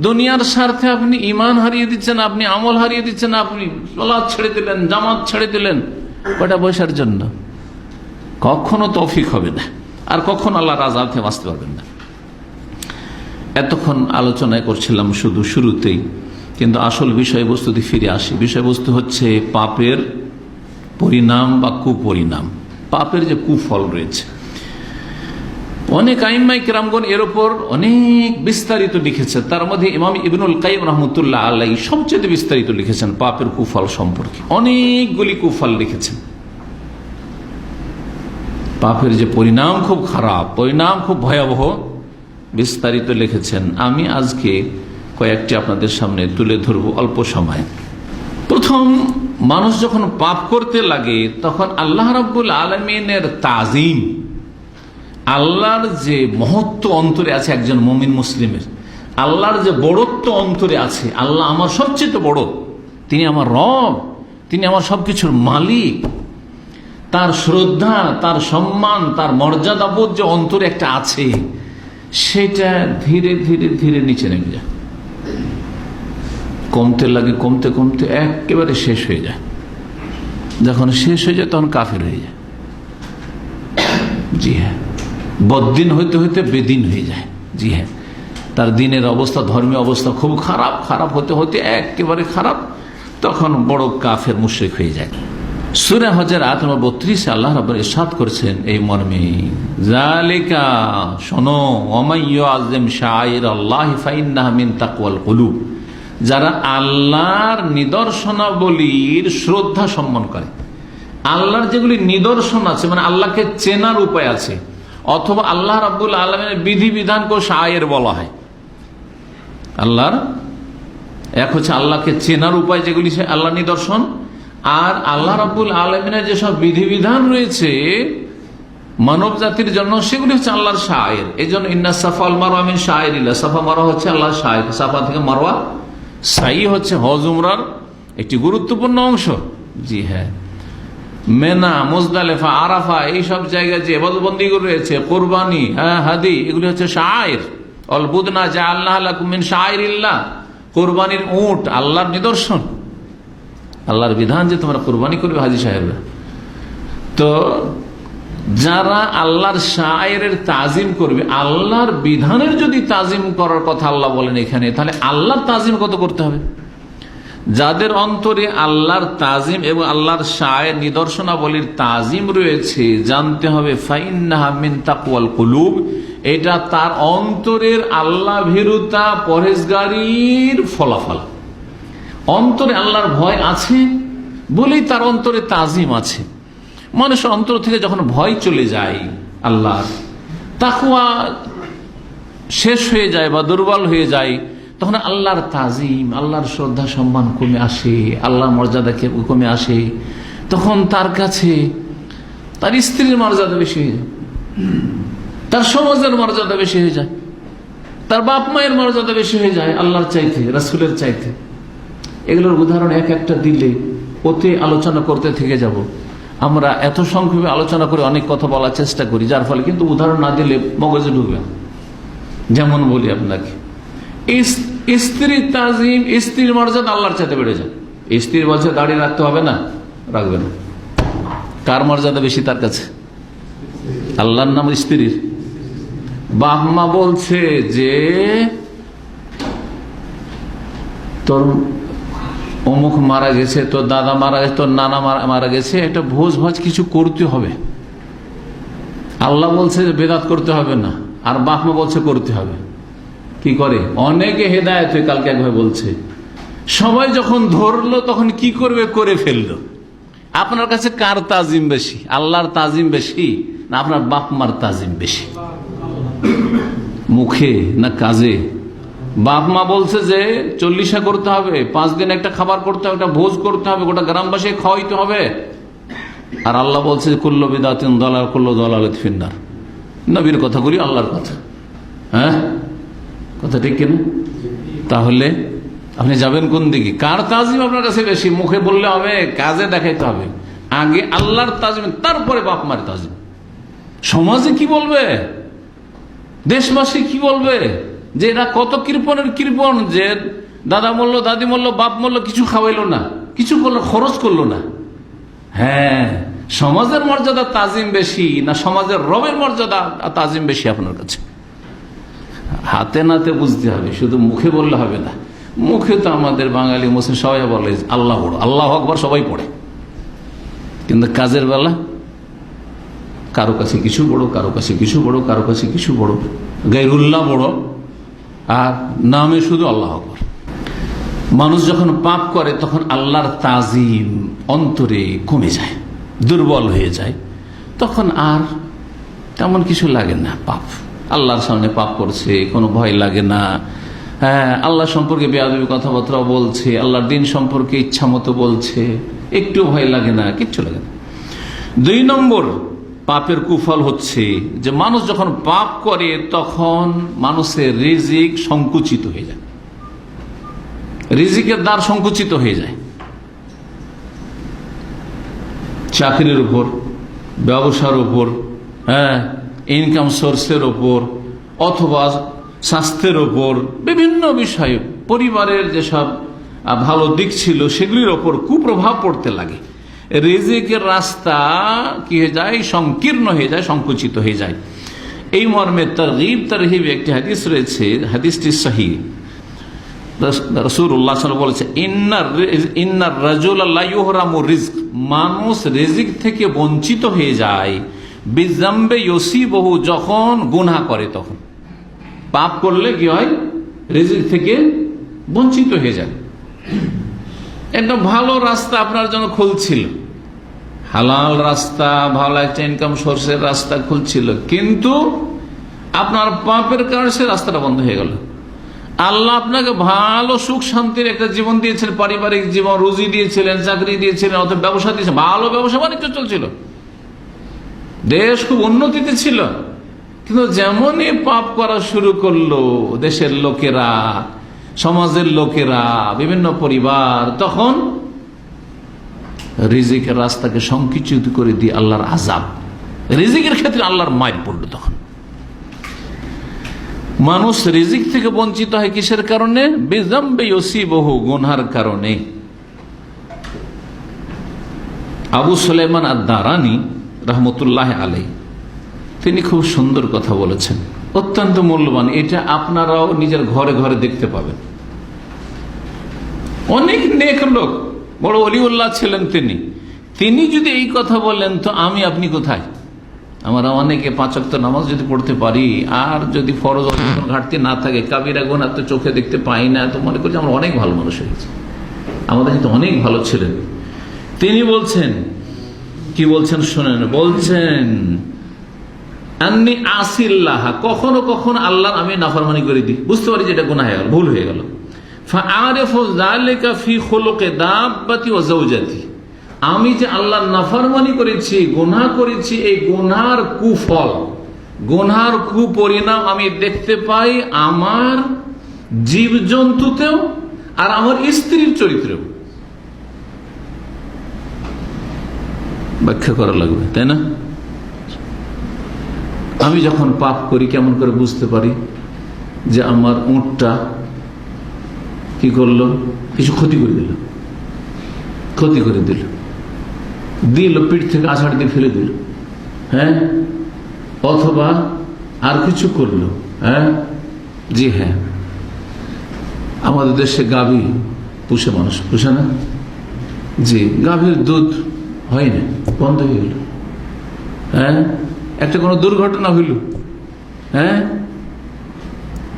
দুনিয়ার স্বার্থে আপনি ঈমান হারিয়ে দিচ্ছেন, আপনি আমল হারিয়ে দিচ্ছেন, আপনি সালাত ছেড়ে দিলেন, জামাত ছেড়ে দিলেন, কয়টা পয়সার জন্য? কখনো তৌফিক হবে না, আর কখনো আল্লাহর আযাব থেকে বাঁচতে পারবেন না। এতক্ষণ আলোচনা করছিলাম শুধু শুরুতেই, কিন্তু আসল বিষয়বস্তুতে ফিরে আসি। বিষয়বস্তু হচ্ছে পাপের পরিণাম বা কুপরিণাম, পাপের যে কুফল রয়েছে। অনেক আইম্মায়ে কেরামগণ এর উপর অনেক বিস্তারিত লিখেছে। তার মধ্যে ইমাম ইবনুল কাইয়িম রাহমাতুল্লাহ আলাইহি সবচেয়ে বিস্তারিত লিখেছেন পাপের কুফল সম্পর্কে, অনেকগুলি কুফল লিখেছেন। পাপের যে পরিণাম খুব খারাপ, পরিণাম খুব ভয়াবহ, বিস্তারিত লিখেছেন। আমি আজকে কয়েকটি আপনাদের সামনে তুলে ধরব অল্প সময়। প্রথম, মানুষ যখন পাপ করতে লাগে তখন আল্লাহ রাব্বুল আলামিনের তাজিম, আল্লাহর যে মহত্ব অন্তরে আছে একজন মুমিন মুসলিমের, আল্লাহর যে বড়ত্ব অন্তরে আছে, আল্লাহ আমার সবচেয়ে বড়, তিনি আমার রব, তিনি আমার সবকিছুর মালিক, তার শ্রদ্ধা, তার সম্মান, তার মর্যাদাবোধ যে অন্তরে একটা আছে, সেটা ধীরে ধীরে ধীরে নিচে নেমে যায়, কমতে লাগে, কমতে কমতে একেবারে শেষ হয়ে যায়। যখন শেষ হয়ে যায় তখন কাফের হয়ে যায়। জি হ্যাঁ, বদ্দিন হইতে হইতে বেদিন হয়ে যায়। জি হ্যাঁ, তার দিনের অবস্থা, ধর্মীয় অবস্থা খুব খারাপ, খারাপ হতে হতে একেবারে খারাপ, তখন বড় কাফের মুশরিক হয়ে যায়। সূরা হজের আয়াত নম্বর 32 আল্লাহ রাব্বুল ইরশাদ করেছেন এই মর্মে, যালিকা, শোনো, ওয়া ইউআযিম শাআইরাল্লাহি ফাইন্নাহা মিন তাকওয়াল কুলুব, যারা আল্লাহর নিদর্শনাবলীর শ্রদ্ধা সম্মান করে, আল্লাহর যেগুলি নিদর্শন আছে, মানে আল্লাহকে চেনার উপায় আছে, অথবা আল্লাহ রাব্বুল আলামিনের বিধিবিধানকে শায়ের বলা হয়। আল্লাহর এক হচ্ছে আল্লাহকে চেনার উপায়, যেগুলি আল্লাহ নিদর্শন, আর আল্লাহ রাব্বুল আলামিনের যেসব বিধিবিধান রয়েছে মানব জাতির জন্য, সেগুলি হচ্ছে আল্লাহর শায়ের। এই জন্য ইন্না সাফা ওয়াল মারওয়া মিন শায়েরিল্লাহ, সাফা মারওয়া হচ্ছে আল্লাহর শায়ের, সাফা থেকে মারওয়া, সাই হচ্ছে হজ উমরার একটি গুরুত্বপূর্ণ অংশ। জি হ্যাঁ, মেনা, মুজদালিফা, আরাফা, এইসব জায়গায় যে ইবাদতবন্দিগুলো রয়েছে, কুরবানি, হাদি, এগুলি হচ্ছে শায়ের। অল বুদনা জাআলনাহা লাকুম মিন শায়েরিল্লাহ, কুরবানির উট আল্লাহর নিদর্শন, আল্লাহর বিধান যে তোমরা কুরবানি করবে হাজি সাহেবরা। তো যারা আল্লাহর শায়েরের তাজিম করবে, আল্লাহর বিধানের যদি তাজিম করার কথা আল্লাহ বলেন এখানে, তাহলে আল্লাহর তাজিম কত করতে হবে। যাদের অন্তরে আল্লাহর তাজিম এবং আল্লাহর শায়ের নিদর্শনাবলীর তাজিম রয়েছে, জানতে হবে ফাইন্নাহা মিন তাকওয়াল কুলুব, এটা তার অন্তরের আল্লাহ ভীরুতা পরহেজগারির ফলাফল। অন্তরে আল্লাহর ভয় আছে বলেই তার অন্তরে তাজিম আছে। মানুষের অন্তর থেকে যখন ভয় চলে যায়, আল্লাহর তাকওয়া শেষ হয়ে যায় বা দুর্বল হয়ে যায়, তখন আল্লাহর তাজিম, আল্লাহর শ্রদ্ধা সম্মান কমে আসে, আল্লাহর মর্যাদা কমে আসে। তখন তার কাছে তার স্ত্রীর মর্যাদা বেশি হয়ে যায়, তার সমাজের মর্যাদা বেশি হয়ে যায়, তার বাপ মায়ের মর্যাদা বেশি হয়ে যায় আল্লাহর চাইতে, রাসূলের চাইতে। এগুলোর উদাহরণ এক একটা দিলে ওতে আলোচনা করতে থেকে যাব। আমরা এত সংক্ষেপে আলোচনা করে অনেক কথা বলার চেষ্টা করি, যার ফলে কিন্তু উদাহরণ না দিলে মগজে ঢুকবে। যেমন বলি আপনাকে, স্ত্রীর তাজিম, স্ত্রীর মর্যাদা আল্লাহর চাইতে বেড়ে যায়। স্ত্রীর বলছে দাঁড়িয়ে রাখতে হবে না, রাখবে না। কার মর্যাদা বেশি তার কাছে? আল্লাহর নাম স্ত্রীর। বাপ মা বলছে যে তোর অমুক মারা গেছে, তোর দাদা মারা গেছে, তোর নানা মারা গেছে, এটা ভোজ ভাজ কিছু করতে হবে। আল্লাহ বলছে যে বেদাত করতে হবে না, আর বাপ মা বলছে করতে হবে। কি করে? অনেকে হেদায়েত হয়ে কালকে একভাবে বলছে, সবাই যখন ধরলো তখন কি করবে, করে ফেললো। আপনার কাছে কার তাজিম বেশি? আল্লাহর তাজিম বেশি না আপনার বাপ মার তাজিম বেশি? মুখে না কাজে? বাপ মা বলছে যে 40 করতে হবে, 5 দিন একটা খাবার করতে হবে, একটা ভোজ করতে হবে, গোটা গ্রামবাসী খাওয়াইতে হবে। আর আল্লাহ বলছে কুল্লু বিদআতিন দালাল কুল্লু দালালাতিন ফিন্নার। নবীর কথা করি, আল্লাহর কথা। হ্যাঁ, কথা ঠিক কিনা? তাহলে আপনি যাবেন কোন দিকে? কার তাজিম আপনার কাছে বেশি? মুখে বললে হবে, কাজে দেখাইতে হবে। আগে আল্লাহর তাজিম, তারপরে বাপ মার তাজিম। সমাজে কি বলবে, দেশবাসী কি বলবে যে এরা কত কৃপণের কৃপণ, যে দাদা মরল, দাদি মরল, বাপ মরল, কিছু খাওয়াইলো না, কিছু করলো, খরচ করলো না। হ্যাঁ, সমাজের মর্যাদা তাজিম বেশি না সমাজের রবের মর্যাদা তাজিম বেশি আপনার কাছে? হাতে নাতে বুঝতে হবে, শুধু মুখে বললে হবে না। মুখে তো আমাদের বাঙালি মুসলিম সবাই বলে আল্লাহ বড়, আল্লাহ আকবার সবাই পড়ে, কিন্তু কাজের বেলা কারো কাছে কিছু বড়, কারো কাছে কিছু বড়, কারো কাছে কিছু বড়, গায়রুল্লাহ বড়, আর নামে শুধু আল্লাহ আকবার। মানুষ যখন পাপ করে তখন আল্লাহর তাজিম অন্তরে কমে যায়, দুর্বল হয়ে যায়, তখন আর তেমন কিছু লাগে না। পাপ, আল্লাহর সামনে পাপ করছে, কোনো ভয় লাগে না। হ্যাঁ, আল্লাহ সম্পর্কে বেয়াদবি কথাবার্তা বলছে, আল্লাহর দিন সম্পর্কে ইচ্ছা মতো বলছে, একটু ভয় লাগে না, কিচ্ছু লাগে না। 2 নম্বর পাপের কুফল হচ্ছে যে মানুষ যখন পাপ করে তখন মানুষের রিজিক সংকুচিত হয়ে যায়, রিজিকের দ্বার সংকুচিত হয়ে যায়। চাকরির উপর, ব্যবসার উপর, হ্যাঁ, ইনকাম সোর্সের উপর, অথবা স্বাস্থ্যের উপর, বিভিন্ন বিষয়ে পরিবারের যেসব ভালো দিক ছিল সেগুলির ওপর কুপ্রভাব পড়তে লাগে। রিজিকের রাস্তা কি হয়ে যায়, সংকীর্ণ হয়ে যায়, সংকুচিত হয়ে যায়। এই মর্মে তারগীব তারহিব একটি হাদিস রয়েছে, হাদিসটি সহিহ। রাসূলুল্লাহ সাল্লাল্লাহু আলাইহি ওয়াসাল্লাম বলেছে, ইন্নার রাজুলা লা ইউহরামু রিজক, মানুষ রিজিক থেকে বঞ্চিত হয়ে যায় বিযামবে ইউসিবহু, যখন গুনাহ করে, তখন পাপ করলে কি হয়, রিজিক থেকে বঞ্চিত হয়ে যায়। একটা ভালো রাস্তা আপনার জন্য খুলছিল, হালাল রাস্তা, ভালো একটা ইনকাম সোর্সের রাস্তা খুলছিল, কিন্তু আপনার পাপের কারণে সে রাস্তাটা বন্ধ হয়ে গেল। আল্লাহ আপনাকে ভালো সুখ শান্তির একটা জীবন দিয়েছিলেন, পারিবারিক জীবন, রুজি দিয়েছিলেন, চাকরি দিয়েছিলেন, অথবা ব্যবসা দিয়েছিলেন, ভালো ব্যবসা বাণিজ্য চলছিল, দেশ খুব উন্নতিতে ছিল, কিন্তু যেমনই পাপ করা শুরু করলো দেশের লোকেরা, সমাজের লোকেরা, বিভিন্ন পরিবার, তখন রিজিকের রাস্তাকে সংকুচিত করে দিয়ে আল্লাহর আযাব, রিজিকের ক্ষেত্রে আল্লাহর মাইর পড়ল। তখন মানুষ রিজিক থেকে বঞ্চিত হয় কিসের কারণে? বিযামবে ইউসিবহু, গুনহার কারণে। আবু সুলাইমান আদ-দারানি রাহমাতুল্লাহ আলাইহি তিনি খুব সুন্দর কথা বলেছেন, অত্যন্ত মূল্যবান। এটা আপনারাও নিজের ঘরে ঘরে দেখতে পাবেন। অনেক নেক লোক, বড় ওলিউল্লাহ ছিলেন তিনি যদি এই কথা বলেন তো আমি আপনি কোথায়? আমরা অনেকে 5 ওয়াক্ত নামাজ যদি পড়তে পারি, আর যদি ফরজ ঘাটতি না থাকে, কাবিরা গুনাহ তো চোখে দেখতে পাই না, তো মনে করছি আমরা অনেক ভালো মানুষ হয়ে গেছি, আমাদের কিন্তু অনেক ভালো ছিলেন। তিনি বলছেন, কি বলছেন শুনেন, বলছেন আন্নি আসিল্লাহ, কখনো কখনো আল্লাহ আমি নাফরমানি করে দিই, বুঝতে পারি যে এটা গুনাহ হয়ে গেল, ভুল হয়ে গেল। ফাআরিফু যালিকা ফি খুলুকি দাব্বাতি ওয়া যাওজাতি, আমি যে আল্লাহর নাফরমানি করেছি, গুনাহ করেছি, এই গুনাহর কুফল, গুনাহর কুপরিণাম আমি দেখতে পাই আমার জীবজন্তুতেও আর আমার স্ত্রীর চরিত্রেও। ব্যাখ্যা করা লাগবে, তাই না? আমি যখন পাপ করি কেমন করে বুঝতে পারি যে আমার উটটা কি করলো, কিছু ক্ষতি করে দিল, ক্ষতি করে দিল, পিঠ থেকে আছাড় দিয়ে ফেলে দিল, হ্যাঁ, অথবা আর কিছু করলো, হ্যাঁ, জি হ্যাঁ, আমাদের দেশে গাভী পুষে, মানুষ পুষে না, জি, গাভীর দুধ হয় না, বন্ধ হয়ে গেল, হ্যাঁ, একটা কোনো দুর্ঘটনা হইল, হ্যাঁ,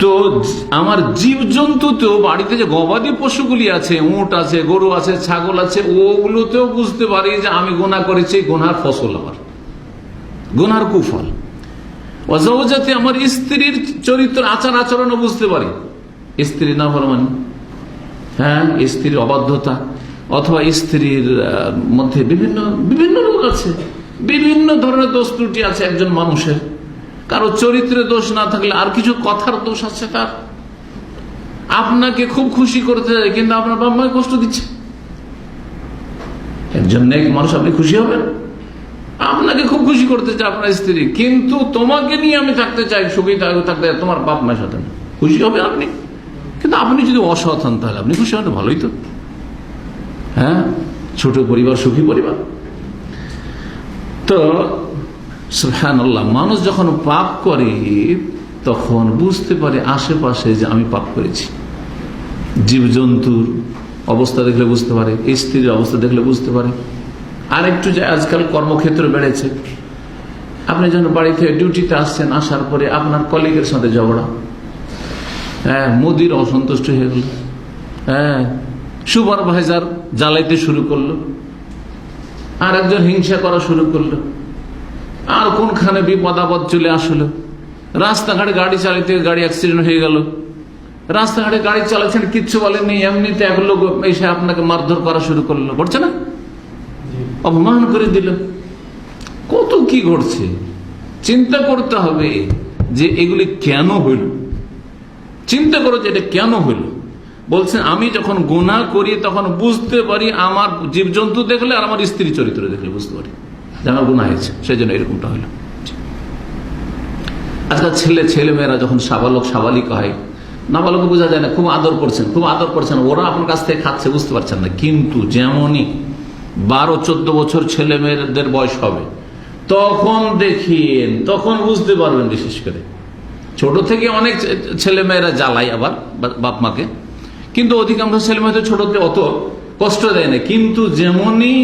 তো আমার জীবজন্তুতেও, বাড়িতে যে গবাদি পশুগুলি আছে, উট আছে, গরু আছে, ছাগল আছে, ওগুলোতেও বুঝতে পারি যে আমি গুনাহ করেছি, গুনার ফসল, আমার গুনার কুফল। যাতে আমার স্ত্রীর চরিত্র, আচার আচরণও বুঝতে পারি, স্ত্রী নাফরমানি, হ্যাঁ, স্ত্রীর অবাধ্যতা, অথবা স্ত্রীর মধ্যে বিভিন্ন বিভিন্ন রোগ আছে, বিভিন্ন ধরনের দোষ ত্রুটি আছে একজন মানুষের। কারো চরিত্রে দোষ না থাকলে আর কিছু কথার দোষ আছে তার। আপনাকে খুব খুশি করতে চায় কিন্তু আপনার বাবা মাকে কষ্ট দিচ্ছে। একজন নেক মানুষ, আপনি খুশি হবেন? আপনাকে খুব খুশি করতে চায় আপনার স্ত্রী, কিন্তু তোমাকে নিয়ে আমি থাকতে চাই, সুখী থাকতে, তোমার বাপ মায়ের সাথে না, খুশি হবেন আপনি? কিন্তু আপনি যদি অসৎ হন তাহলে আপনি খুশি হন, ভালোই তো, হ্যাঁ, ছোট পরিবার, সুখী পরিবার। তো সুবহানাল্লাহ, মানুষ যখন পাপ করে তখন বুঝতে পারে আশেপাশে যে আমি পাপ করেছি। জীবজন্তুর অবস্থা দেখলে বুঝতে পারে, স্ত্রীর অবস্থা দেখলে বুঝতে পারে। আর একটু যে আজকাল কর্মক্ষেত্র বেড়েছে, আপনি যখন বাড়ি থেকে ডিউটিতে আসছেন, আসার পরে আপনার কলিগের সাথে ঝগড়া, হ্যাঁ, মুদির অসন্তুষ্ট হয়ে গেল, হ্যাঁ, সুপারভাইজার জ্বালাইতে শুরু করলো, আর একজন হিংসা করা শুরু করলো, আর কোনখানে বিপদ আপদ চলে আসলো, রাস্তাঘাটে গাড়ি চালাতে গাড়ি অ্যাক্সিডেন্ট হয়ে গেল, রাস্তাঘাটে গাড়ি চালাচ্ছেন কিচ্ছু বলেননি, এমনিতে এক লোক এসে আপনাকে মারধর করা শুরু করলো, করছে না, অপমান করে দিল, কত কি ঘটছে। চিন্তা করতে হবে যে এগুলি কেন হইল, চিন্তা করো যে এটা কেন হইল। বলছেন আমি যখন গুনাহ করি তখন বুঝতে পারি, আমার জীবজন্তু দেখলে আর আমার স্ত্রী চরিত্র দেখলে বুঝতে পারি যে আমার গুনাহ হয়েছে, সেই জন্য এরকমটা হইল। আজকাল ছেলে মেয়েরা যখন সাবালক সাবালিকা হয়, নাবালক বোঝা যায় না, খুব আদর করছেন, খুব আদর করছেন, ওরা আপনার কাছ থেকে খাচ্ছে, বুঝতে পারছেন না। কিন্তু যেমনই 12-14 বছর ছেলে মেয়েদের বয়স হবে, তখন দেখিয়েন, তখন বুঝতে পারবেন। বিশেষ করে ছোট থেকে অনেক ছেলে মেয়েরা জ্বালায় আবার বাপ মাকে, কিন্তু অধিকাংশ ছেলে মেয়েদের ছোটতে অত কষ্ট দেয় না। কিন্তু যেমনই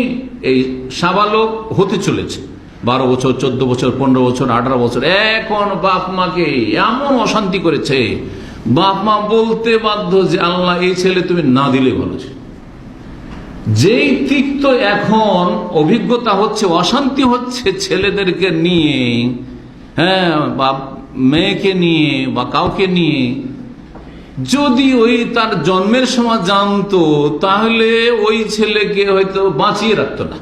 এই সাবালক হতে চলেছে, 12 বছর, 14 বছর, 15 বছর, 18 বছর, এখন বাপ মাকে এমন অশান্তি করেছে, বাপ মা বলতে বাধ্য যে আল্লাহ, এই ছেলে তুমি না দিলে ভালো ছিল। যেই তিক্ত এখন অভিজ্ঞতা হচ্ছে, অশান্তি হচ্ছে ছেলেদেরকে নিয়ে, হ্যাঁ, বা মেয়েকে নিয়ে বা কাউকে নিয়ে, যদি ওই তার জন্মের সময় জানতো তাহলে ওই ছেলেকে হয়তো বাঁচিয়ে রাখতো না,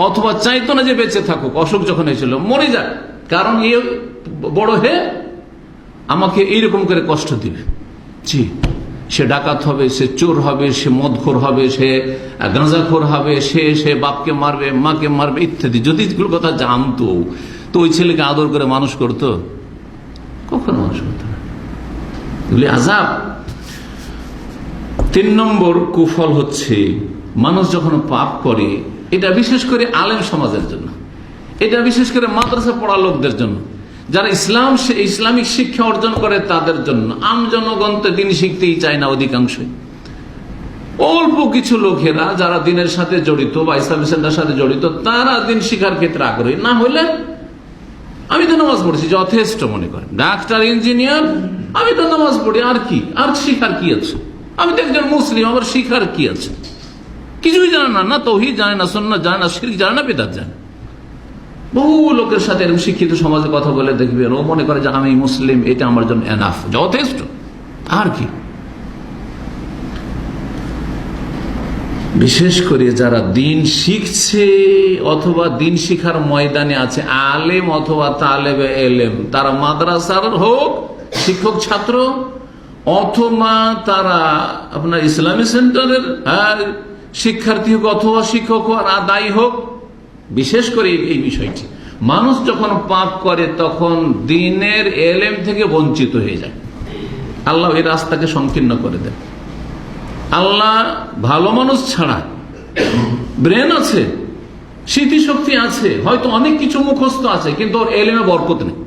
অথবা চাইতো না যে বেঁচে থাকুক, অসুখ যখন হয়েছিল মরে যাক, কারণ এ বড় হয়ে আমাকে এইরকম করে কষ্ট দিবে। জি, সে ডাকাত হবে, সে চোর হবে, সে মদখোর হবে, সে গাঁজাখোর হবে, সে বাপকে মারবে, মাকে মারবে ইত্যাদি। যদি এগুলো কথা জানতো তো ওই ছেলেকে আদর করে মানুষ করতো? কখনো মানুষ করতো না। এগুলি আযাব। 3 নম্বর কুফল হচ্ছে, মানুষ যখন পাপ করে, এটা বিশেষ করে আলেম সমাজের জন্য, এটা বিশেষ করে মাদ্রাসা পড়া লোকদের জন্য, যারা ইসলামিক শিক্ষা অর্জন করে তাদের জন্য। আম জনগণ তো দিন শিখতেই চায় না অধিকাংশই। অল্প কিছু লোকেরা যারা দিনের সাথে জড়িত বা ইসলামী সেন্টারের সাথে জড়িত, তারা দিন শিখার ক্ষেত্রে আগ্রহী না হলে, আমি তো নামাজ পড়ছি যথেষ্ট মনে করেন, ডাক্তার ইঞ্জিনিয়ার, আমি তো নামাজ পড়ি, আর কি, আর শিখার কি আছে? আমি তো একজন মুসলিম, আমার শিখার কি আছে? কিছুই জানে না, না তাওহীদ জানে না, সুন্নাহ জানে না, শিরক জানে না, বিদআত জানে। বহু লোকের সাথে এরকম শিক্ষিত সমাজে কথা বলে দেখবেন, ও মনে করে যে আমি মুসলিম, এটা আমার জন্য এনাফ, যথেষ্ট, আর কি। বিশেষ করে যারা দিন শিখছে অথবা দিন শিখার ময়দানে আছে, আলেম অথবা তালেবে এলেম, তারা মাদ্রাসার হোক শিক্ষক ছাত্র, অথবা তারা আপনার ইসলামী সেন্টারের শিক্ষার্থী হোক অথবা শিক্ষক আর দায়ী হোক, বিশেষ করে এই বিষয়টি, মানুষ যখন পাপ করে তখন দিনের এলেম থেকে বঞ্চিত হয়ে যায়। আল্লাহ এই রাস্তাকে সংকীর্ণ করে দেন। আল্লাহ ভালো মানুষ ছাড়া, ব্রেন আছে, স্মৃতিশক্তি আছে, হয়তো অনেক কিছু মুখস্থ আছে, কিন্তু ওর এলেমে বরকত নেই,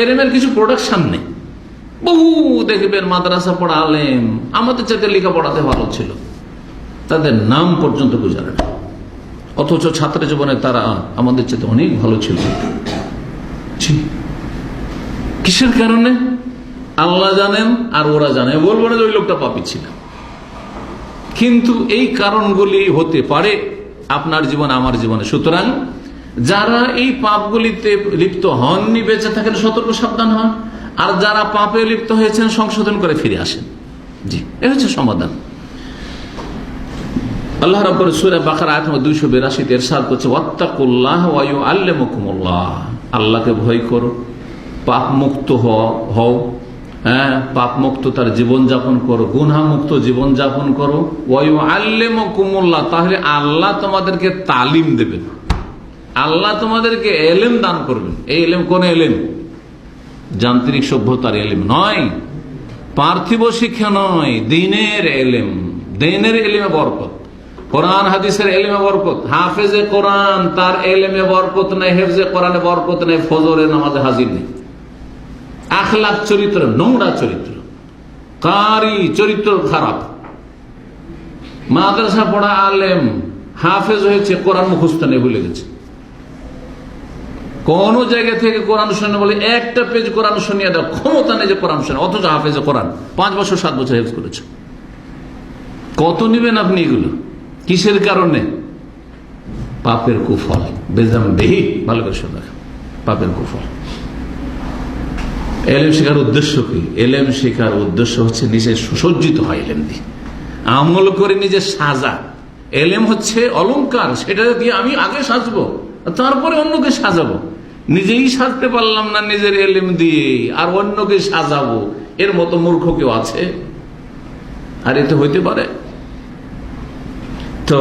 এলেমের কিছু প্রোডাকশন নেই। বহু দেখবেন মাদ্রাসা পড়া আলেম আমাদের চাইতে লেখাপড়াতে ভালো ছিল, তাদের নাম পর্যন্ত গুজারে না, অথচ ছাত্র জীবনে তারা আমাদের চাইতে অনেক ভালো ছিল। কিসের কারণে? আল্লাহ জানেন আর ওরা জানে, বলবো না যে ওই লোকটা পাপী ছিল, কিন্তু এই কারণগুলি হতে পারে আপনার জীবন আমার জীবনে। সুতরাং যারা এই পাপগুলিতে লিপ্ত হননি, বেঁচে থাকেন, সতর্ক সাবধান হন, আর যারা পাপে লিপ্ত হয়েছেন সংশোধন করে ফিরে আসেন। জি, এ হচ্ছে সমাধান। আল্লাহ রাব্বুল সূরা বাকারা আয়াত নম্বর 282 তে ইরশাদ করছে, ওয়াত্তাকুল্লাহ ওয়া ইউআল্লিমুকুমুল্লাহ, আল্লাহকে ভয় করো, পাপ মুক্ত হও, পাপ মুক্ত তার জীবন যাপন করো, গুনাহ মুক্ত জীবন যাপন করো, ওয়া ইউআল্লিমুকুমুল্লাহ, তাহলে আল্লাহ তোমাদেরকে তালিম দেবেন, আল্লাহ তোমাদেরকে এলেম দান করবেন। এই এলেম কোন এলেম? যান্ত্রিক সভ্যতার এলেম নয়, পার্থিব শিক্ষা নয়, দ্বীনের এলেম। দ্বীনের এলেমে বরকত, কোরআন হাদিসের এলেমে বরকত। হাফেজে কোরআন তার এলেমে বরকত নেই, হেফজে কোরআনে বরকত নেই, ফজরের নামাজে হাজির নেই। আখলাক চরিত্র নোংরা চরিত্র, কারি চরিত্র খারাপ। মাদ্রাসা পড়া আলেম হাফেজ হয়েছে, কোরআন মুখস্থ নেই, ভুলে গেছে। কোন জায়গা থেকে কোরআন শুনে বলে একটা পেজ কোরআন শুনিয়ে দেওয়া ক্ষমতা নেই যে কোরআন শুনে, অথচ হাফেজে কোরআন 5 বছর 7 বছর হেফজ করেছে। কত নিবেন আপনি এগুলো? কিসের কারণে? পাপের কুফল। বেজাম বেহি, ভালো করে শোনা, পাপের কুফল। এলেম শেখার উদ্দেশ্য কি? এলেম শেখার উদ্দেশ্য হচ্ছে নিজে সুসজ্জিত হয় এলেম দিয়ে, আমল করে নিজে সাজা। এলেম হচ্ছে অলংকার, সেটা দিয়ে আমি আগে সাজবো, তারপরে অন্যকে সাজাবো। নিজেই সাজতে পারলাম না নিজের এলেম দিয়ে, আর অন্যকে সাজাবো, এর মতো মূর্খ কেউ আছে? আর এতে হইতে পারে? তো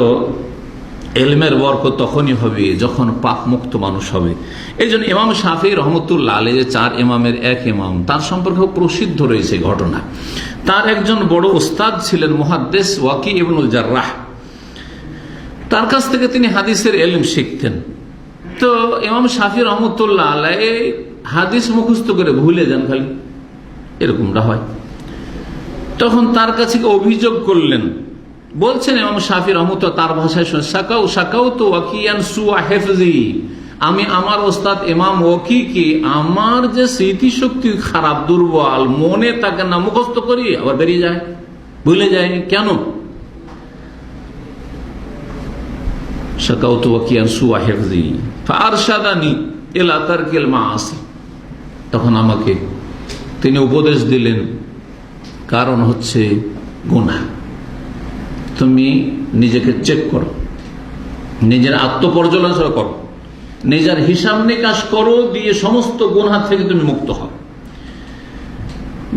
এলমের বরকত তখনই হবে যখন পাপ মুক্ত মানুষ হবে। এই জন্য ইমাম শাফি রহমতুল্লাহ আলাইহি, যে 4 ইমামের এক ইমাম, তার সম্পর্কে প্রসিদ্ধ রয়েছে ঘটনা। তার একজন বড় ওস্তাদ ছিলেন মুহাদ্দিস ওয়াকি ইবনুল জাররাহ, তার কাছ থেকে তিনি হাদিসের এলম শিখতেন। তো ইমাম শাফি রহমতুল্লাহ আলাইহি হাদিস মুখস্থ করে ভুলে যান, খালি এরকমটা হয়। তখন তার কাছে অভিযোগ করলেন, বলছেন ইমাম শাফি রহমতুল্লাহ তার ভাষায়, শাকাউ তো ওয়াকিয়ান সুয়া হিফজি, আমি আমার ওস্তাদ ইমাম ওয়াকিকে আমার যে স্মৃতিশক্তি খারাপ, দুর্বল, মনে থাকে না, মুখস্থ করি আবার বেরিয়ে যায়, ভুলে যায়। কেন? শাকাউ তো ওয়াকিয়ান সুয়া হিফজি ফারশাদানি ইলা তারকিল মাআসি, তখন আমাকে তিনি উপদেশ দিলেন, কারণ হচ্ছে গুনাহ। তুমি নিজেকে চেক করো, নিজের আত্মপর্যালোচনা করো, নিজের হিসাব নিকাশ করো, দিয়ে সমস্ত গুনাহ থেকে তুমি মুক্ত হও।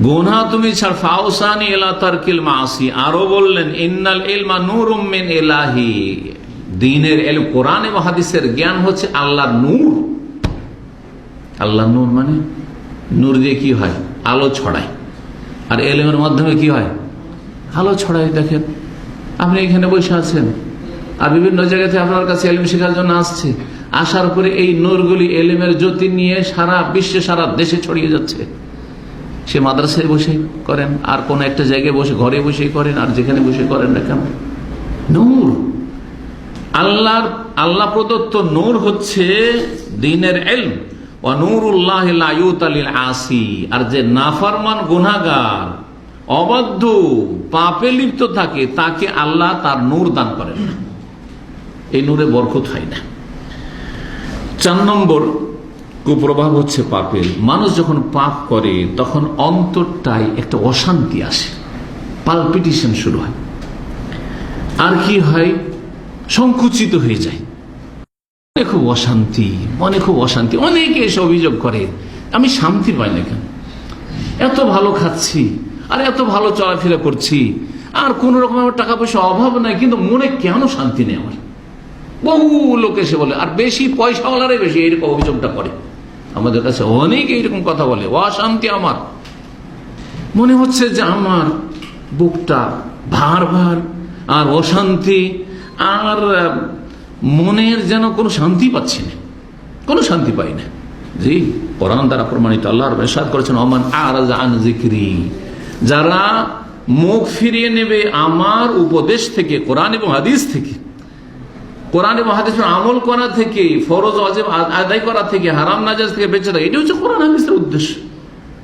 গুনাহ তুমি ছাড়, ফাউসানি ইলা তারকিল মাআসি। আরো বললেন, ইন্নাল ইলমা নূরুম মিন ইলাহি, দ্বীনের ইলম, কোরআন এবং হাদিসের জ্ঞান হচ্ছে আল্লাহর নূর। আল্লাহর নূর মানে নূর দিয়ে কি হয়? আলো ছড়ায়। আর ইলমের মাধ্যমে কি হয়? আলো ছড়ায়। দেখেন, আপনি এখানে বসে আছেন, আর বিভিন্ন জায়গা থেকে আপনার কাছে ইলম শেখার জন্য আসছে, আসার পরে এই নূরগুলি এলেমের জ্যোতি নিয়ে সারা বিশ্বে, সারা দেশে ছড়িয়ে যাচ্ছে। সে মাদ্রাসায় বসে করেন, আর কোন একটা জায়গায় বসে, ঘরে বসে করেন, আর যেখানে বসে করেন না কেন, নূর, আল্লাহ প্রদত্ত নূর হচ্ছে দ্বীনের ইলম। ওয়া নূরুল্লাহি লা ইউতা লিল আসি, আর যে নাফরমান গুনাহগার, অবাধ্য, পাপে লিপ্ত থাকে, তাকে আল্লাহ তার নূর দান করেন না, এই নূরে বরকত হয় না। 4 নম্বর কুপ্রভাব হচ্ছে পাপের। মানুষ যখন পাপ করে তখন অন্তরটায় একটা অশান্তি আসে, পালপিটেশন শুরু হয়, আর কি হয়, সংকুচিত হয়ে যায়, খুব অশান্তি, মনে খুব অশান্তি। অনেকে এসে অভিযোগ করে, আমি শান্তি পাই না কেন, এত ভালো খাচ্ছি, আর এত ভালো চলাফেরা করছি, আর কোন রকম আমার টাকা পয়সা অভাব নাই, কিন্তু মনে কেন শান্তি নেই আমার। বহু লোক এসে বলে, আর বেশি পয়সাওয়ালারে বেশি এইরকম অভিযোগটা করে আমাদের কাছে। অনেকে এইরকম কথা বলে, অশান্তি আমার, মনে হচ্ছে যে আমার বুকটা ভার ভার, আর অশান্তি, আর মনের যেন কোনো শান্তি পাচ্ছি না, কোনো শান্তি পাই না। জি, কোরআন দ্বারা প্রমাণিত, আল্লাহর ইরশাদ করেছেন, ওমান আরাযা আন যিকরি, যারা মুখ ফিরিয়ে নেবে আমার উপদেশ থেকে, কোরআন এবং হাদিস থেকে, কোরআন এবং হাদিসের আমল করা থেকে, ফরজ ওয়াজিব আদায় করা থেকে, হারাম নাজায়েজ থেকে বেঁচে থাকে, এটা হচ্ছে কোরআন হাদিসের উদ্দেশ্য।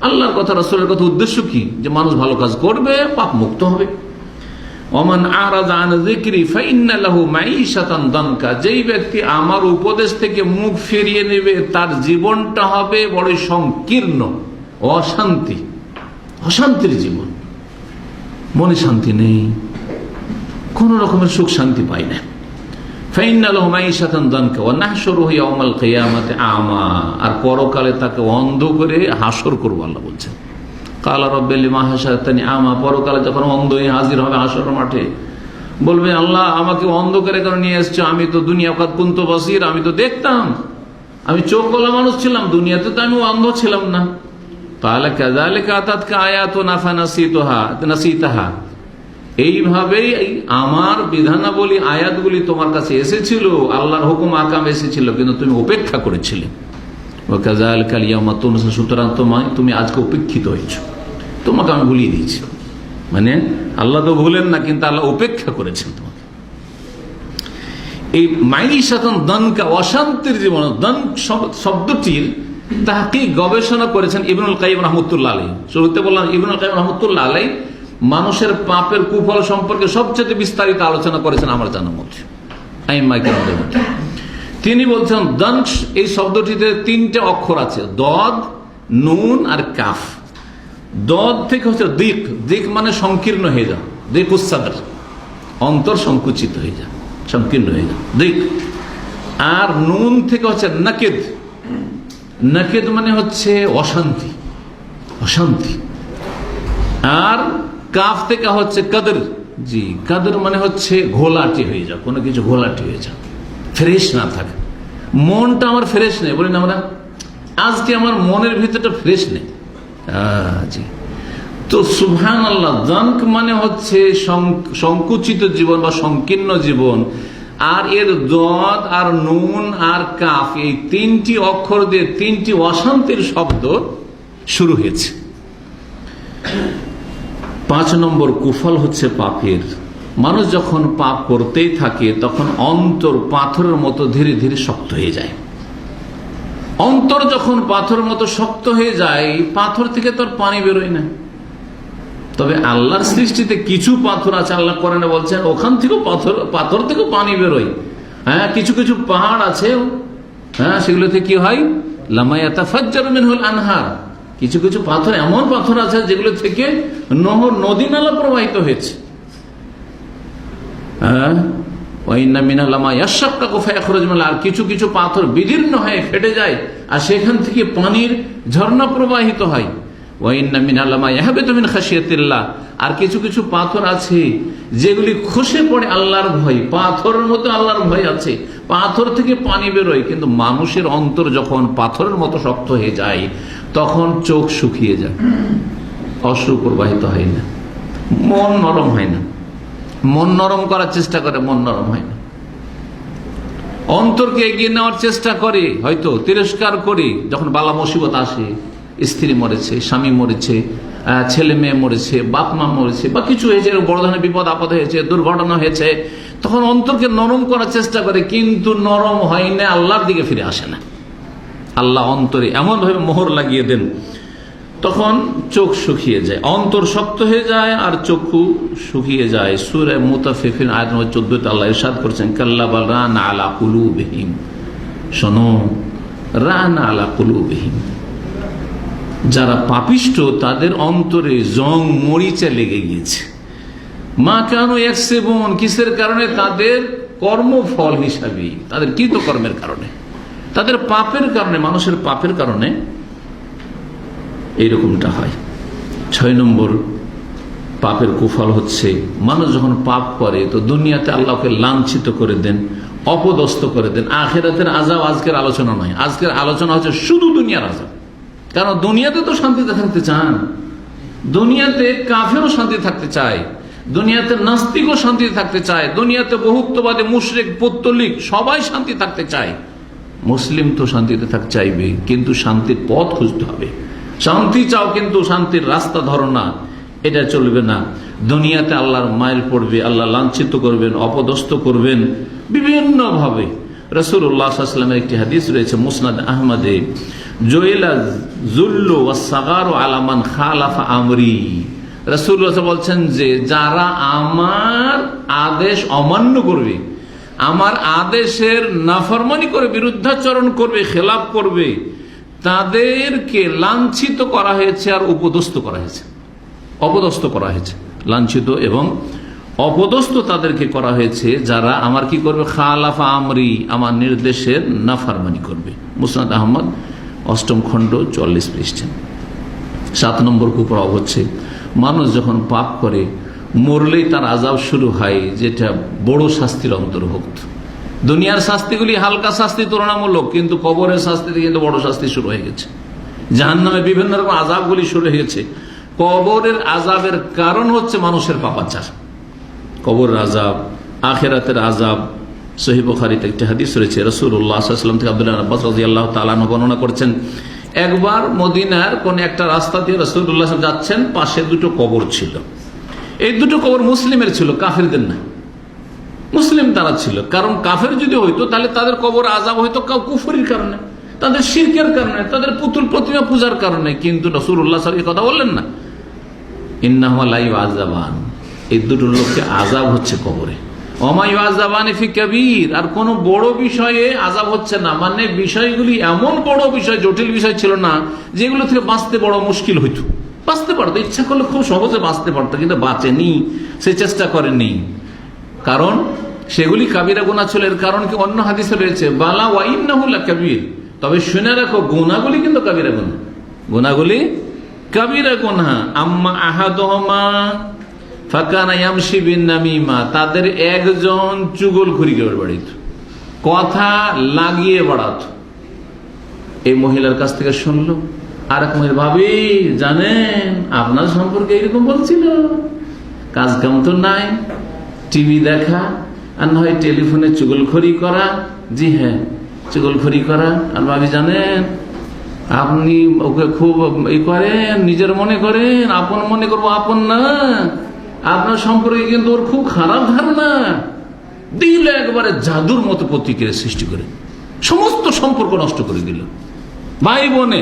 আল্লাহর কথা, রাসূলের কথা উদ্দেশ্য কি? যে মানুষ ভালো কাজ করবে, পাপ মুক্ত হবে। ওমান আরাযা আন যিকরি ফাইন্না লাহু মাঈশাতান দানকা, যেই ব্যক্তি আমার উপদেশ থেকে মুখ ফিরিয়ে নেবে তার জীবনটা হবে বড় সংকীর্ণ, অশান্তি, অশান্তির জীবন, মনে শান্তি নেই, কোন রকমের সুখ শান্তি পাই না। ফাইন্না লাহু মাঈশাতান দানকা ওয়া নাহশুরুহু ইয়াওমাল কিয়ামাতি আমা, আর পরকালে তাকে অন্ধ করে হাসর করব, আল্লাহ বলছেন। কালা রব্বি লিমা হাশারতানি আমা, পরকালে যখন অন্ধ হয়ে হাজির হবে হাসরের মাঠে, বলবে, আল্লাহ আমাকে অন্ধকারে কেন নিয়ে এসছো, আমি তো দুনিয়া কাদ কুনতু বাসীর, আমি তো দেখতাম, আমি চোখওয়ালা মানুষ ছিলাম, দুনিয়াতে তো আমি অন্ধ ছিলাম না। কালা কাযালিকা আতাতকা আয়াতুনা ফানাসিতাহা, এইভাবেই আমার বিধানাবলী, আয়াতগুলি তোমার কাছে এসেছিল, আল্লাহর হুকুম আকাম এসেছিল, কিন্তু তুমি উপেক্ষা করেছিলে। ওয়াকাযালিকা আল-ইয়াওমা তুনসা, সুতরাং তুমি আজকে উপেক্ষিত হয়েছো, তোমাকে আমি ভুলিয়ে দিয়েছি। মানে আল্লাহ তো ভুলেন না, কিন্তু আল্লাহ উপেক্ষা করেছেন তোমাকে। এই মাঈশাতান দানকা, অশান্তির জীবন, দান শব্দটির তাহকিক, গবেষণা করেছেন ইবনুল কাইয়িম রাহমাতুল্লাহ আলাইহি। শুরুতে বললাম ইবনুল কাইয়িম রাহমাতুল্লাহ আলাইহি মানুষের পাপের কুফল সম্পর্কে সবচেয়ে বিস্তারিত আলোচনা করেছেন আমার জানার মধ্যে, আইম্মায়ে কেরামদের মধ্যে। তিনি বলছেন, দংশ এই শব্দটিতে 3টে অক্ষর আছে, দদ, নুন আর কাফ। দদ থেকে হচ্ছে দিক, দিক মানে সংকীর্ণ হয়ে যাও, দিক উসাদর, অন্তর সংকুচিত হয়ে যায়, সংকীর্ণ হয়ে যায়, দিক। আর নুন থেকে হচ্ছে নাকেদ, নাকেদ মানে হচ্ছে অশান্তি, অশান্তি। আর কাফ থেকে হচ্ছে কদর, জি, কদর মানে হচ্ছে ঘোলাটে হয়ে যাও, কোনো কিছু ঘোলাটে হয়ে যাও, ফ্রেশ না থাকে। মনটা আমার ফ্রেশ নেই, বলি না আমরা, আজকে আমার মনের ভিতরটা ফ্রেশ নেই। জি, তো সুবহানাল্লাহ, দানক মানে হচ্ছে সংকুচিত জীবন বা সংকীর্ণ জীবন। আর এর দদ আর নুন আর কাফ, এই 3টি অক্ষর দিয়ে 3টি অশান্তির শব্দ শুরু হয়েছে। 5 নম্বর কুফল হচ্ছে পাপের। মানুষ যখন পাপ করতেই থাকে তখন অন্তর পাথরের মতো ধীরে ধীরে শক্ত হয়ে যায়। অন্তর যখন পাথরের মতো শক্ত হয়ে যায়, পাথর থেকে তো আর পানি বেরোয় না। তবে আল্লাহর সৃষ্টিতে কিছু পাথর আছে, আল্লাহ কোরআনে বলছেন ওখান থেকেও পাথর থেকেও পানি বেরোয়। হ্যাঁ, কিছু কিছু পাহাড় আছে, হ্যাঁ, সেগুলোতে কি হয়, লামা ইয়াতাফাজ্জারু মিনহুল আনহার, কিছু কিছু পাথর, এমন পাথর আছে যেগুলো থেকে নহর, নদী নালা প্রবাহিত হয়েছে। আর কিছু কিছু পাথর বিদীর্ণ হয়ে ফেটে যায়, আর সেখান থেকে পানির ঝর্ণা প্রবাহিত হয়। আর কিছু কিছু পাথর আছে যেগুলি খসে পড়ে আল্লাহর ভয়, পাথরের মতো আল্লাহর ভয় আছে, পাথর থেকে পানি বেরোয়। কিন্তু মানুষের অন্তর যখন পাথরের মতো শক্ত হয়ে যায় তখন চোখ শুকিয়ে যায়, অশ্রু প্রবাহিত হয় না, মন নরম হয় না। মন নরম করার চেষ্টা করে, মন নরম হয় না। অন্তরকে এগিয়ে নেওয়ার চেষ্টা করে, হয়তো তিরস্কার করে যখন বালা মুসিবত আসে, স্ত্রী মরেছে, স্বামী মরেছে, ছেলে মেয়ে মরেছে, বাপ মা মরেছে, বা কিছু হয়েছে, বড় ধরনের বিপদ আপদ হয়েছে, দুর্ঘটনা হয়েছে, তখন অন্তরকে নরম করার চেষ্টা করে, কিন্তু নরম হয় না, আল্লাহর দিকে ফিরে আসে না। আল্লাহ অন্তরে এমন ভাবে মোহর লাগিয়ে দেন, তখন চোখ শুকিয়ে যায়, অন্তর শক্ত হয়ে যায় আর চক্ষু শুকিয়ে যায়। সূরা মুতাফফিফিন আয়াত নম্বর 14 আল্লাহ ইরশাদ করেছেন, কাল্লা বাল রানা আলা কুলুবিহিম, শোনো, রানা আলা কুলুবিহিম, যারা পাপিষ্ঠ তাদের অন্তরে জং মরিচা লেগে গিয়েছে। মা কানু ইয়াকসিবুন, কিসের কারণে? তাদের কর্মফল হিসাবে, তাদের কৃতকর্মের কারণে, তাদের পাপের কারণে, মানুষের পাপের কারণে এইরকমটা হয়। 6 নম্বর পাপের কুফল হচ্ছে, মানুষ যখন পাপ করে তো দুনিয়াতে আল্লাহকে লাঞ্ছিত করে দেন, অপদস্থ করে দেন। আখিরাতের আযাব আজকের আলোচনা নয়, আজকের আলোচনা হচ্ছে শুধু দুনিয়ার আযাব। কারণ দুনিয়াতে তো শান্তিতে থাকতে চান, দুনিয়াতে কাফেরও শান্তি থাকতে চায়, দুনিয়াতে নাস্তিকও শান্তিতে থাকতে চায়, দুনিয়াতে বহুত্ববাদী মুশরিক পৌত্তলিক সবাই শান্তি থাকতে চায়। মুসলিম তো শান্তিতে থাকতে চাইবে, কিন্তু শান্তির পথ খুঁজতে হবে। শান্তি চাও কিন্তু শান্তির রাস্তা ধরো না, এটা চলবে না। দুনিয়াতে আল্লাহর মাইল পড়বে, আল্লাহ লাঞ্ছিত করবেন, অপদস্থ করবেন বিভিন্ন ভাবে। রাসূলুল্লাহ সাল্লাল্লাহু আলাইহি ওয়াসাল্লামের একটি হাদিস রয়েছে মুসনাদ আহমদে, জুইলা যুল্লু ওয়াস সাগারু আলা মান খালাফা আমরি। রাসূলুল্লাহ বলছেন যে যারা আমার আদেশ অমান্য করবে, আমার আদেশের নাফরমানি করে, বিরুদ্ধাচরণ করবে, খেলাফ করবে, তাদেরকে লাঞ্ছিত করা হয়েছে আর উপদস্থ করা হয়েছে, অপদস্থ করা হয়েছে। লাঞ্ছিত এবং অপদস্থ তাদেরকে করা হয়েছে যারা আমার কি করবে? খালাফা আমরি, আমার নির্দেশের নাফরমানি করবে। মুসনাদ আহমদ 8ম খণ্ড 44 পৃষ্ঠা। 7 নম্বর কুপ্রভাব হচ্ছে, মানুষ যখন পাপ করে মরলেই তার আযাব শুরু হয়, যেটা বড় শাস্তির অন্তর্ভুক্ত। দুনিয়ার শাস্তিগুলি হালকা শাস্তি তুলনামূলক, কিন্তু কবরের শাস্তিতে কিন্তু বড় শাস্তি শুরু হয়ে গেছে। জাহান্নামে বিভিন্ন রকম আযাবগুলি শুরু হয়েছে। কবরের আযাবের কারণ হচ্ছে মানুষের পাপাচার। কবরের আযাব, আখিরাতের আযাব। সহিহ বুখারীতে একটি হাদিস রয়েছে, রাসূলুল্লাহ সাল্লাল্লাহু আলাইহি ওয়াসাল্লাম থেকে আব্দুল্লাহ ইবনে আব্বাস রাদিয়াল্লাহু তাআলা আনহু বর্ণনা করছেন, একবার মদিনার কোন একটা রাস্তা দিয়ে রাসূলুল্লাহ সাল্লাল্লাহু আলাইহি ওয়াসাল্লাম যাচ্ছেন, পাশে 2টো কবর ছিল। এই 2টো কবর মুসলিমের ছিল, কাফেরদের না। মুসলিম তারা ছিল, কারণ কাফের যদি হইতো তাহলে তাদের কবর আযাব হইতো কুফরির কারণে, তাদের শিরকের কারণে, তাদের পুতুল প্রতিমা পূজার কারণে। কিন্তু রাসূলুল্লাহ সাল্লাল্লাহু আলাইহি ওয়াসাল্লাম কথা বললেন না, ইন্নাহুমা লা ইউআযাবান, এই 2টো লোককে আযাব হচ্ছে কবরে। ওমা ইউআযাবানি ফি কাবীর, আর কোন বড় বিষয়ে আযাব হচ্ছে না, মানে বিষয়গুলি এমন বড় বিষয়, জটিল বিষয় ছিল না যেগুলো থেকে বাঁচতে বড় মুশকিল হইতো। বাঁচতে পারতো, ইচ্ছা করলে খুব সহজে বাঁচতে পারতো, কিন্তু বাঁচেনি, সে চেষ্টা করেনি, কারণ সেগুলি কাবিরা গুনাহ ছিল। এর কারণ কি? অন্য হাদিসে রয়েছে, বালা ওয়া ইন্নাহু লাকাবীর, তবে শুনে রাখো গুনাহগুলি কিন্তু কাবিরা গুনাহ, গুনাহগুলি কাবিরা গুনাহ। আম্মা আহাদুহুমা ফাকানা ইয়ামশি বিন নামিমা, তাদের একজন চুগলখড়ি করে বেড়াইতো, কথা লাগিয়ে বেড়াতো। এই মহিলার কাছ থেকে শুনলো, আর এক মহিলা, ভাবি জানেন আপনার সম্পর্কে এরকম বলছিল, কাজ কাম তো নাই, টিভি দেখা আর না হয় টেলিফোনে চুগলখড়ি করা। জি হ্যাঁ, চুগলখড়ি করা। আর ভাবি জানেন আপনি ওকে খুব করেন, নিজের মনে করেন, আপন মনে করবো, আপন না, আপনার সম্পর্কে কিন্তু ওর খুব খারাপ ধারণা। দিল একবারে জাদুর মতো প্রতিক্রিয়া সৃষ্টি করে সমস্ত সম্পর্ক নষ্ট করে দিল। ভাই বোনে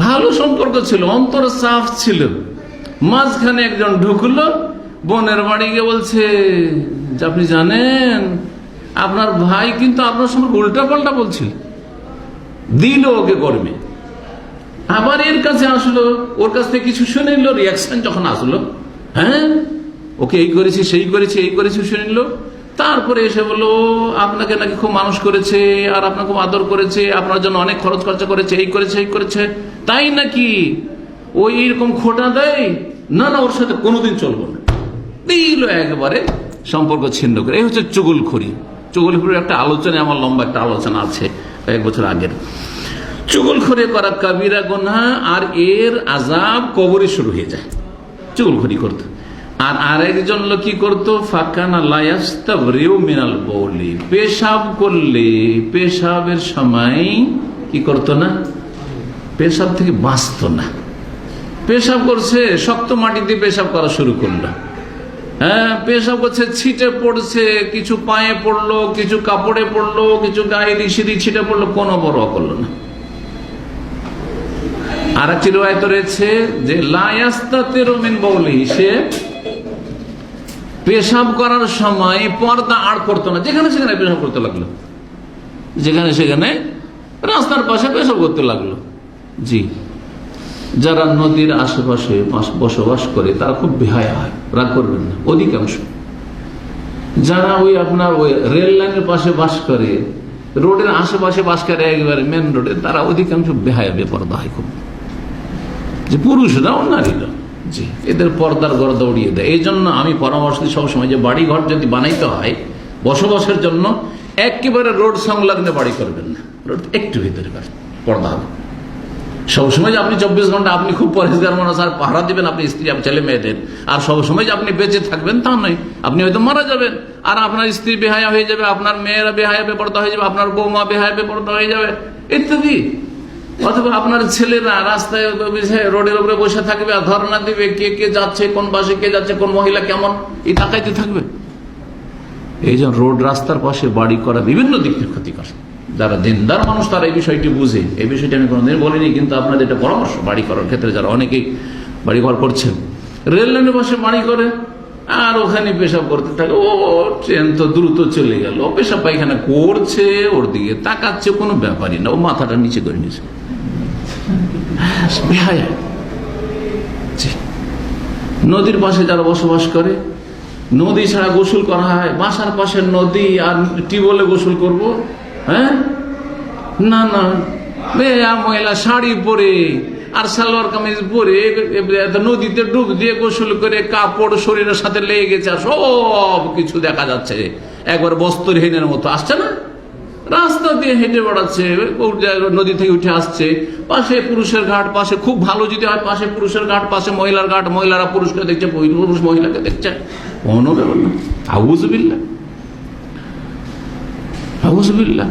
ভালো সম্পর্ক ছিল, অন্তর সাফ ছিল, মাঝখানে একজন ঢুকলো, বোনের বাড়ি গিয়ে বলছে যে আপনি জানেন আপনার ভাই কিন্তু আপনার সম্পর্কে উল্টা পাল্টা বলছিল, দিল ওকে কর্মে। আবার এর কাছে আসলো, ওর কাছ থেকে কিছু শুনে নিল, রিয়াকশন যখন আসলো, হ্যাঁ ওকে এই করেছি, সেই করেছি, এই করেছি শুনে নিল। তারপরে এসে বললো আপনাকে নাকি খুব মানুষ করেছে, আর আপনাকে খুব আদর করেছে, আপনার জন্য অনেক খরচ খরচা করেছে, এই করেছে, এই করেছে। তাই নাকি? ওই এইরকম খোটা দেয়, না না ওর সাথে কোনোদিন চলবো না, দিল একবারে সম্পর্ক ছিন্ন করে। এই হচ্ছে চুগলখড়ি। চুগলখড়ির একটা আলোচনা, আমার লম্বা একটা আলোচনা আছে কয়েক বছর আগের। চুগলখড়ি করা কাবিরা গুনাহ, আর এর আযাব কবরে শুরু হয়ে যায় চুগলখড়ি করতে। আর আরেকজন লোক কি করতো, ফাকানা লা ইয়াস্তাবরিউ মিনাল বাউলি, পেশাব করলে পেশাবের সময় কি করতো না, পেশাব থেকে বাঁচতো না। পেশাব করছে, শক্ত মাটিতে পেশাব করা শুরু করলো, হ্যাঁ পেশাব করছে, ছিটে পড়ছে, কিছু পায়ে পড়লো, কিছু কাপড়ে পড়লো, কিছু গায়ে রিসিরি ছিটে পড়লো, কোনো বড় করলো না। আর একটি রওয়ায়াত রয়েছে যে লা ইয়াস্তাতিরু মিন বাউলিহি, সে পেশাব করার সময় পর্দা আড় করতো না, যেখানে সেখানে পেশাব করতে লাগলো, যেখানে সেখানে রাস্তার পাশে পেশাব করতে লাগলো। জি, যারা নদীর আশেপাশে বসবাস করে তারা খুব বেহায়া হয়, রাগ করবেন না, অধিকাংশ। যারা ওই আপনার ওই রেল লাইনের পাশে বাস করে, রোডের আশেপাশে বাস করে, একবারে মেন রোডে, তারা অধিকাংশ বেহায়া বেপরদা হয় খুব, যে পুরুষরাও নারীরা। জি, এদের পর্দার গর্দা উড়িয়ে দেয়। এই জন্য আমি পরামর্শ দিই সবসময় যে বাড়ি ঘর যদি বানাইতে হয় বসবাসের জন্য, একেবারে রোড সংলগ্নে বাড়ি করবেন না, রোড একটু ভিতরে পর্দা হবে। সবসময় যে আপনি 24 ঘন্টা আপনি খুব পরিষ্কার মানুষ আর পাহারা দিবেন আপনি স্ত্রী ছেলে মেয়েদের, আর সবসময় যে আপনি বেঁচে থাকবেন তা নয়। আপনি হয়তো মারা যাবেন আর আপনার স্ত্রী বেহায়া হয়ে যাবে, আপনার মেয়েরা বেহায়া বেপরদা হয়ে যাবে, আপনার বৌমা বেহায়া বেপরদা হয়ে যাবে ইত্যাদি। অথবা আপনার ছেলেরা রাস্তায় রোডের উপরে বসে থাকবে আর ধর্ণা দিবে, কে কে যাচ্ছে, কোন বাসে কে যাচ্ছে, কোন মহিলা কেমন, এই তাকাইতে থাকবে। এই জন্য রোড রাস্তার পাশে বাড়ি করা বিভিন্ন দিক থেকে ক্ষতিকর। যারা দিনদার মানুষ তারা এই বিষয়টি বুঝে, এই বিষয়টি আমি কোনোদিন বলিনি, কিন্তু আপনাদের এটা পরামর্শ বাড়ি করার ক্ষেত্রে, যারা অনেকেই বাড়ি ঘর করছেন, রেল লাইনের পাশে বাড়ি করে আর ওখানে পেশাব করতে থাকে, ও ট্রেন তো দ্রুত চলে গেল, ও পেশাব পায়খানা করছে, ওর দিকে তাকাচ্ছে, কোনো ব্যাপারই না, ও মাথাটা নিচে করে নিয়েছে। নদীর পাশে যারা বসবাস করে, নদী ছাড়া গোসল করা হয়, বাসার পাশে নদী আর টিউবওয়েলে গোসল করব, হ্যাঁ না না, মহিলা শাড়ি পরে আর সালোয়ার কামিজ পরে নদীতে ডুব দিয়ে গোসল করে কাপড় শরীরের সাথে লেগে গেছে আর সব কিছু দেখা যাচ্ছে, একবার বস্ত্রহীনের মতো আসছে না, রাস্তা দিয়ে হেঁটে বেড়াচ্ছে, নদী থেকে উঠে আসছে, পাশে পুরুষের ঘাট, পাশে খুব ভালো যদি হয় পাশে পুরুষের ঘাট, পাশে মহিলার ঘাট, মহিলারা পুরুষকে দেখছে, পুরুষ মহিলাকে দেখছে, কোনো ব্যাপার না। আউযুবিল্লাহ, আউযুবিল্লাহ।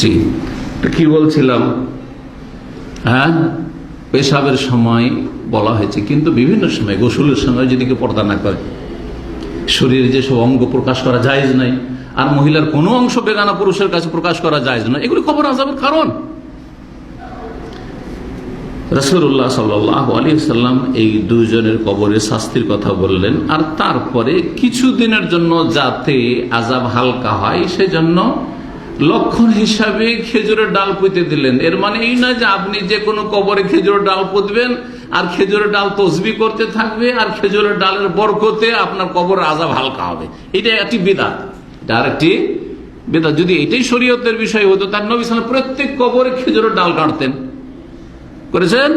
জি, কি বলছিলাম, হ্যাঁ পেশাবের সময় বলা হয়েছে, কিন্তু বিভিন্ন সময় গোসলের সময় যদি কেউ পর্দা না করে, শরীরে যেসব অঙ্গ প্রকাশ করা জায়েজ নাই, আর মহিলার কোনো অংশ বেগানা পুরুষের কাছে প্রকাশ করা জায়েজ নয়, এগুলি কবর আযাবের কারণ। রাসূলুল্লাহ সাল্লাল্লাহু আলাইহি ওয়াসাল্লাম এই দুইজনের কবরের শাস্তির কথা বললেন, আর তারপরে কিছুদিনের জন্য যাতে আযাব হালকা হয় সেজন্য লক্ষণ হিসাবে খেজুরের ডাল পুঁতে দিলেন। এর মানে এই নয় যে আপনি যে কোনো কবরে খেজুরের ডাল পুঁতবেন আর খেজুরের ডাল তসবিহ করতে থাকবে আর খেজুরের ডালের বরকতে আপনার কবরের আযাব হালকা হবে, এটা একটি বিদআত। এটা আরেকটি বিদআত। যদি এটাই শরীয়তের বিষয় হতো, তার নবী সাল্লাল্লাহু আলাইহি ওয়াসাল্লাম প্রত্যেক কবরে খেজুরের ডাল কাটতেন, করেছেন?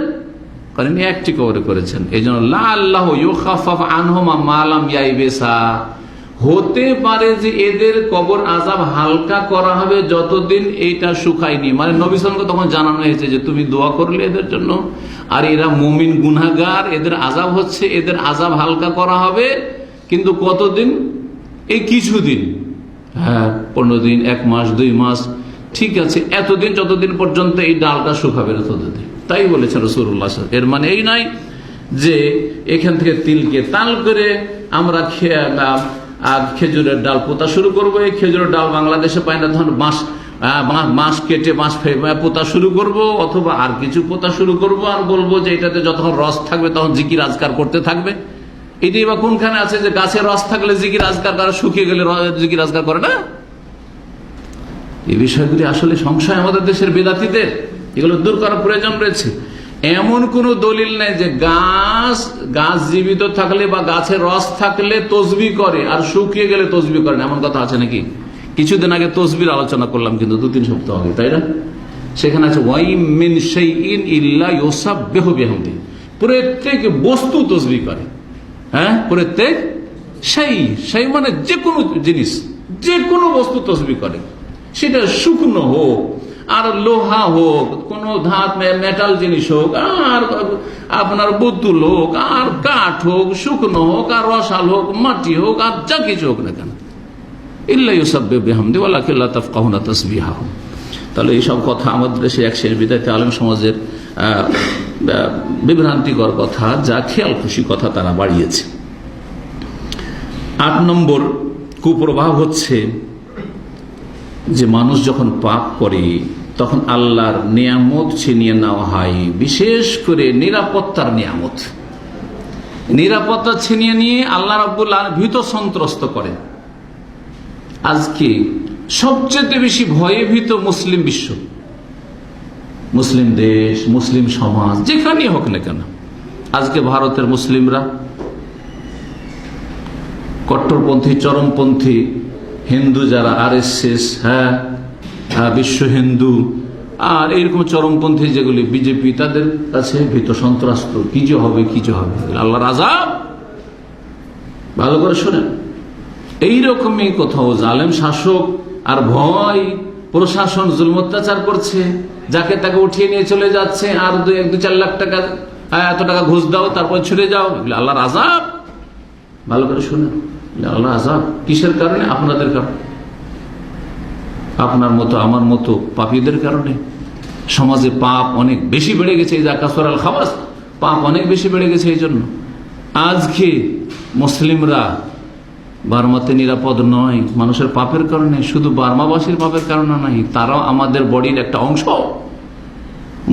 করেননি, একটি কবরে করেছেন। এই জন্য লাআল্লাহু ইউখাফফাফ আনহুমা মা লাম ইয়াইবিসা, হতে পারে যে এদের কবর আযাব হালকা করা হবে যতদিন এইটা শুকায়নি। মানে নবী সাল্লাল্লাহু আলাইহি ওয়াসাল্লামকে তখন জানানো হয়েছে যে তুমি দোয়া করলে এদের জন্য, আর এরা মুমিন গুনাহগার, এদের আযাব হচ্ছে, এদের আযাব হালকা করা হবে, কিন্তু কতদিন? এই কিছুদিন, হ্যাঁ 15 দিন, 1 মাস, 2 মাস, ঠিক আছে, এতদিন যতদিন পর্যন্ত এই ডালটা শুকাবে না ততদিন। তাই বলেছেন রাসূলুল্লাহ সাল্লাল্লাহু আলাইহি ওয়াসাল্লাম। এর মানে এই নয় যে এখান থেকে তিলকে তাল করে আমরা খেজুরের ডাল পোতা শুরু করবো। এই খেজুরের ডাল বাংলাদেশে পাই না, ধরুন বাঁশ কেটে বাঁশ পোতা শুরু করব, অথবা আর কিছু পোতা শুরু করব, আর বলবো যে এটাতে যতক্ষণ রস থাকবে তখন জিকির আজকার করতে থাকবে। এটাই বা কোনখানে আছে যে গাছের রস থাকলে জিকির আজকার করে, শুকিয়ে গেলে জিকির আজকার করে না? এই বিষয়গুলি আসলে সংশয় আমাদের দেশের বেদাতীদের, এগুলো দূর করার প্রয়োজন রয়েছে। এমন কোন দলিল নেই যে গাছ জীবিত থাকলে বা গাছের রস থাকলে তসবিহ করে আর শুকিয়ে গেলে তসবিহ করে না, এমন কথা আছে নাকি? কিছুদিন আগে তসবির আলোচনা করলাম, কিন্তু 2-3 সপ্তাহ আগে, তাই না? সেখানে আছে ওয়াইম মিন শাইইন ইল্লা ইউসাব্বিহু বিহামদি, প্রত্যেক বস্তু তসবিহ করে। হ্যাঁ, প্রত্যেক সেই মানে যে কোনো জিনিস, যে কোনো বস্তু তসবিহ করে, সেটা শুকনো হোক আর লোহা হোক, কোন ধাত মেটাল জিনিস হোক, আর আপনার বুতুল হোক, আর কাঠ হোক, শুকনো হোক, আর রসাল হোক, মাটি হোক, আর যা কিছু হোক না কেন, ইল্লা ইউসাব্বিহু বিহামদি ওয়ালাকিন লা তাফকাহুনা তাসবিহাহুম। তাহলে এইসব কথা আমাদের দেশে এক শেষ বিদায়তে আলেম সমাজের বিভ্রান্তিকর কথা, যা খেয়াল খুশি কথা তারা বাড়িয়েছে। 8 নম্বর কুপ্রভাব হচ্ছে যে মানুষ যখন পাপ করে তখন আল্লাহর নিয়ামত ছিনিয়ে নেওয়া হয়, বিশেষ করে নিরাপত্তার নিয়ামত। নিরাপত্তা ছিনিয়ে নিয়ে আল্লাহ রাব্বুল আলামিন ভীত সন্ত্রস্ত করেন। আজকে সবচেয়ে বেশি ভয়ে ভীত মুসলিম বিশ্ব, মুসলিম দেশ, মুসলিম সমাজ, যেখানেই হোক না কেন। আজকে ভারতের মুসলিমরা কট্টরপন্থী, চরমপন্থী হিন্দু যারা RSS, বিশ্ব হিন্দু, আর এইরকম চরমপন্থী যেগুলি বিজেপি, তাদের কাছে ভীত সন্ত্রস্ত। কি যে হবে, কি যে হবে, আল্লাহর আযাব। ভালো করে শোনেন, এইরকমই কোথাও জালেম শাসক আর ভয়, প্রশাসন জুলম অত্যাচার করছে, যাকে তাকে উঠিয়ে নিয়ে চলে যাচ্ছে, আর 2-4 লাখ টাকা, এত টাকা ঘুষ দাও, তারপর ছেড়ে যাও, আল্লাহর আযাব। ভালো করে শুনেন, আল্লাহর আযাব কিসের কারণে? আপনাদের কারণে, আপনার মতো আমার মতো পাপীদের কারণে। সমাজে পাপ অনেক বেশি বেড়ে গেছে, এই কাসরাল খাবাস, পাপ অনেক বেশি বেড়ে গেছে। এই জন্য আজকে মুসলিমরা বার্মাতে নিরাপদ নয় মানুষের পাপের কারণে, শুধু বার্মাবাসীর পাপের কারণে নয়, তারাও আমাদের বডির একটা অংশ।